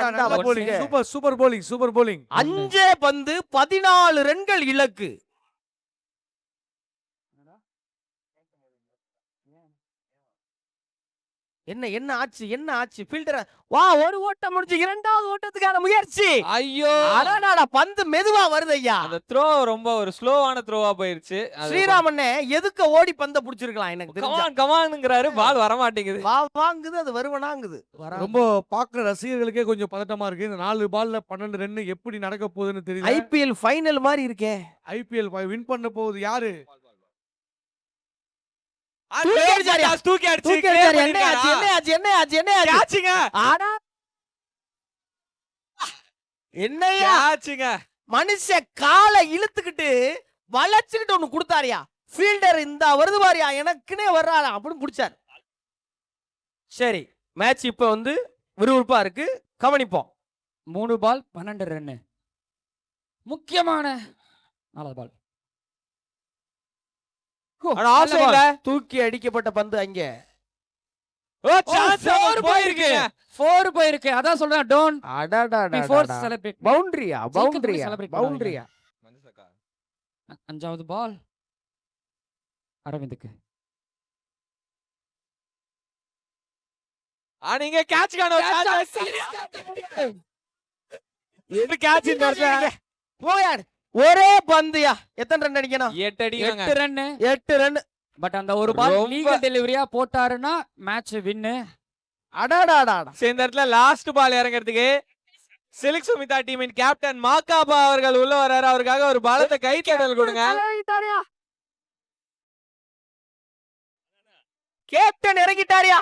Speaker 8: super super bowling super bowling.
Speaker 1: 5 பந்து 14 ரன்கள் இலக்கு. என்ன என்ன ஆச்சு? என்ன ஆச்சு? ஃபீல்டர் வா, ஒரு ஓட்டம் முடிஞ்சு 2வது ஓட்டத்துக்கான முயற்சி.
Speaker 5: ஐயோ,
Speaker 1: அடடா, பந்து மெதுவா வருது ஐயா.
Speaker 5: அந்த த்ரோ ரொம்ப ஒரு ஸ்லோவான த்ரோவா போயிருச்சு.
Speaker 1: ஸ்ரீராமண்ணே எதுக்கு ஓடி பந்த புடிச்சிருக்கலாம் எனக்கு தெரிஞ்சு.
Speaker 5: கமான்ங்கறாரு, பால் வர மாட்டேங்குது.
Speaker 1: வாங்குது, அது வருவனாங்குது.
Speaker 8: ரொம்ப பாக்குற ரசிகர்களுக்கே கொஞ்சம் பதட்டமா இருக்கு. இந்த 4 பால்ல 12 ரன் எப்படி நடக்க போகுதுன்னு தெரியல.
Speaker 1: ஐபிஎல் ஃபைனல் மாதிரி இருக்கே.
Speaker 8: ஐபிஎல் வின் பண்ண போகுது யாரு?
Speaker 1: மனுஷ காலை இழுத்துக்கிட்டு வளைச்சுக்கிட்டு ஒண்ணு கொடுத்தாரியா. ஃபீல்டர் இந்த வருது பாரியா, எனக்குன்னே வர்றாளா அப்படின்னு பிடிச்சார். சரி, மேட்ச் இப்ப வந்து விறுவிறுப்பா இருக்கு, கவனிப்போம்.
Speaker 7: 3 பால் 12 ரன். முக்கியமான 4வது பால்.
Speaker 1: தூக்கி அடிக்கப்பட்ட பந்து அங்க
Speaker 7: 4 போயிருக்கு. அதான் சொல்றேன், டோன்ட் பிஃபோர் செலிப்ரேட்.
Speaker 1: பவுண்டரியா பவுண்டரியா பவுண்டரியா.
Speaker 7: 5வது பால் அரவிந்துக்கு.
Speaker 5: நீங்க கேட்ச்
Speaker 1: போயாடு. ஒரே பந்துயா. எத்தனை ரன் அடிக்கணும்?
Speaker 5: 8
Speaker 7: ரன்.
Speaker 1: 8 ரன்.
Speaker 7: பட் அந்த ஒரு பால் லீகல் டெலிவரியா போட்டாருன்னா மேட்ச் வின்னு.
Speaker 1: அடாடாடா.
Speaker 5: இந்த இடத்துல லாஸ்ட் பால் இறங்கிறதுக்கு சிலுக் சுமிதா டீமின் கேப்டன் மாக்காபா அவர்கள் உள்ள வராரு. அவருக்காக ஒரு பலத்தை கை தட்டல் கொடுங்க.
Speaker 1: கேப்டன் இறங்கிட்டாரியா.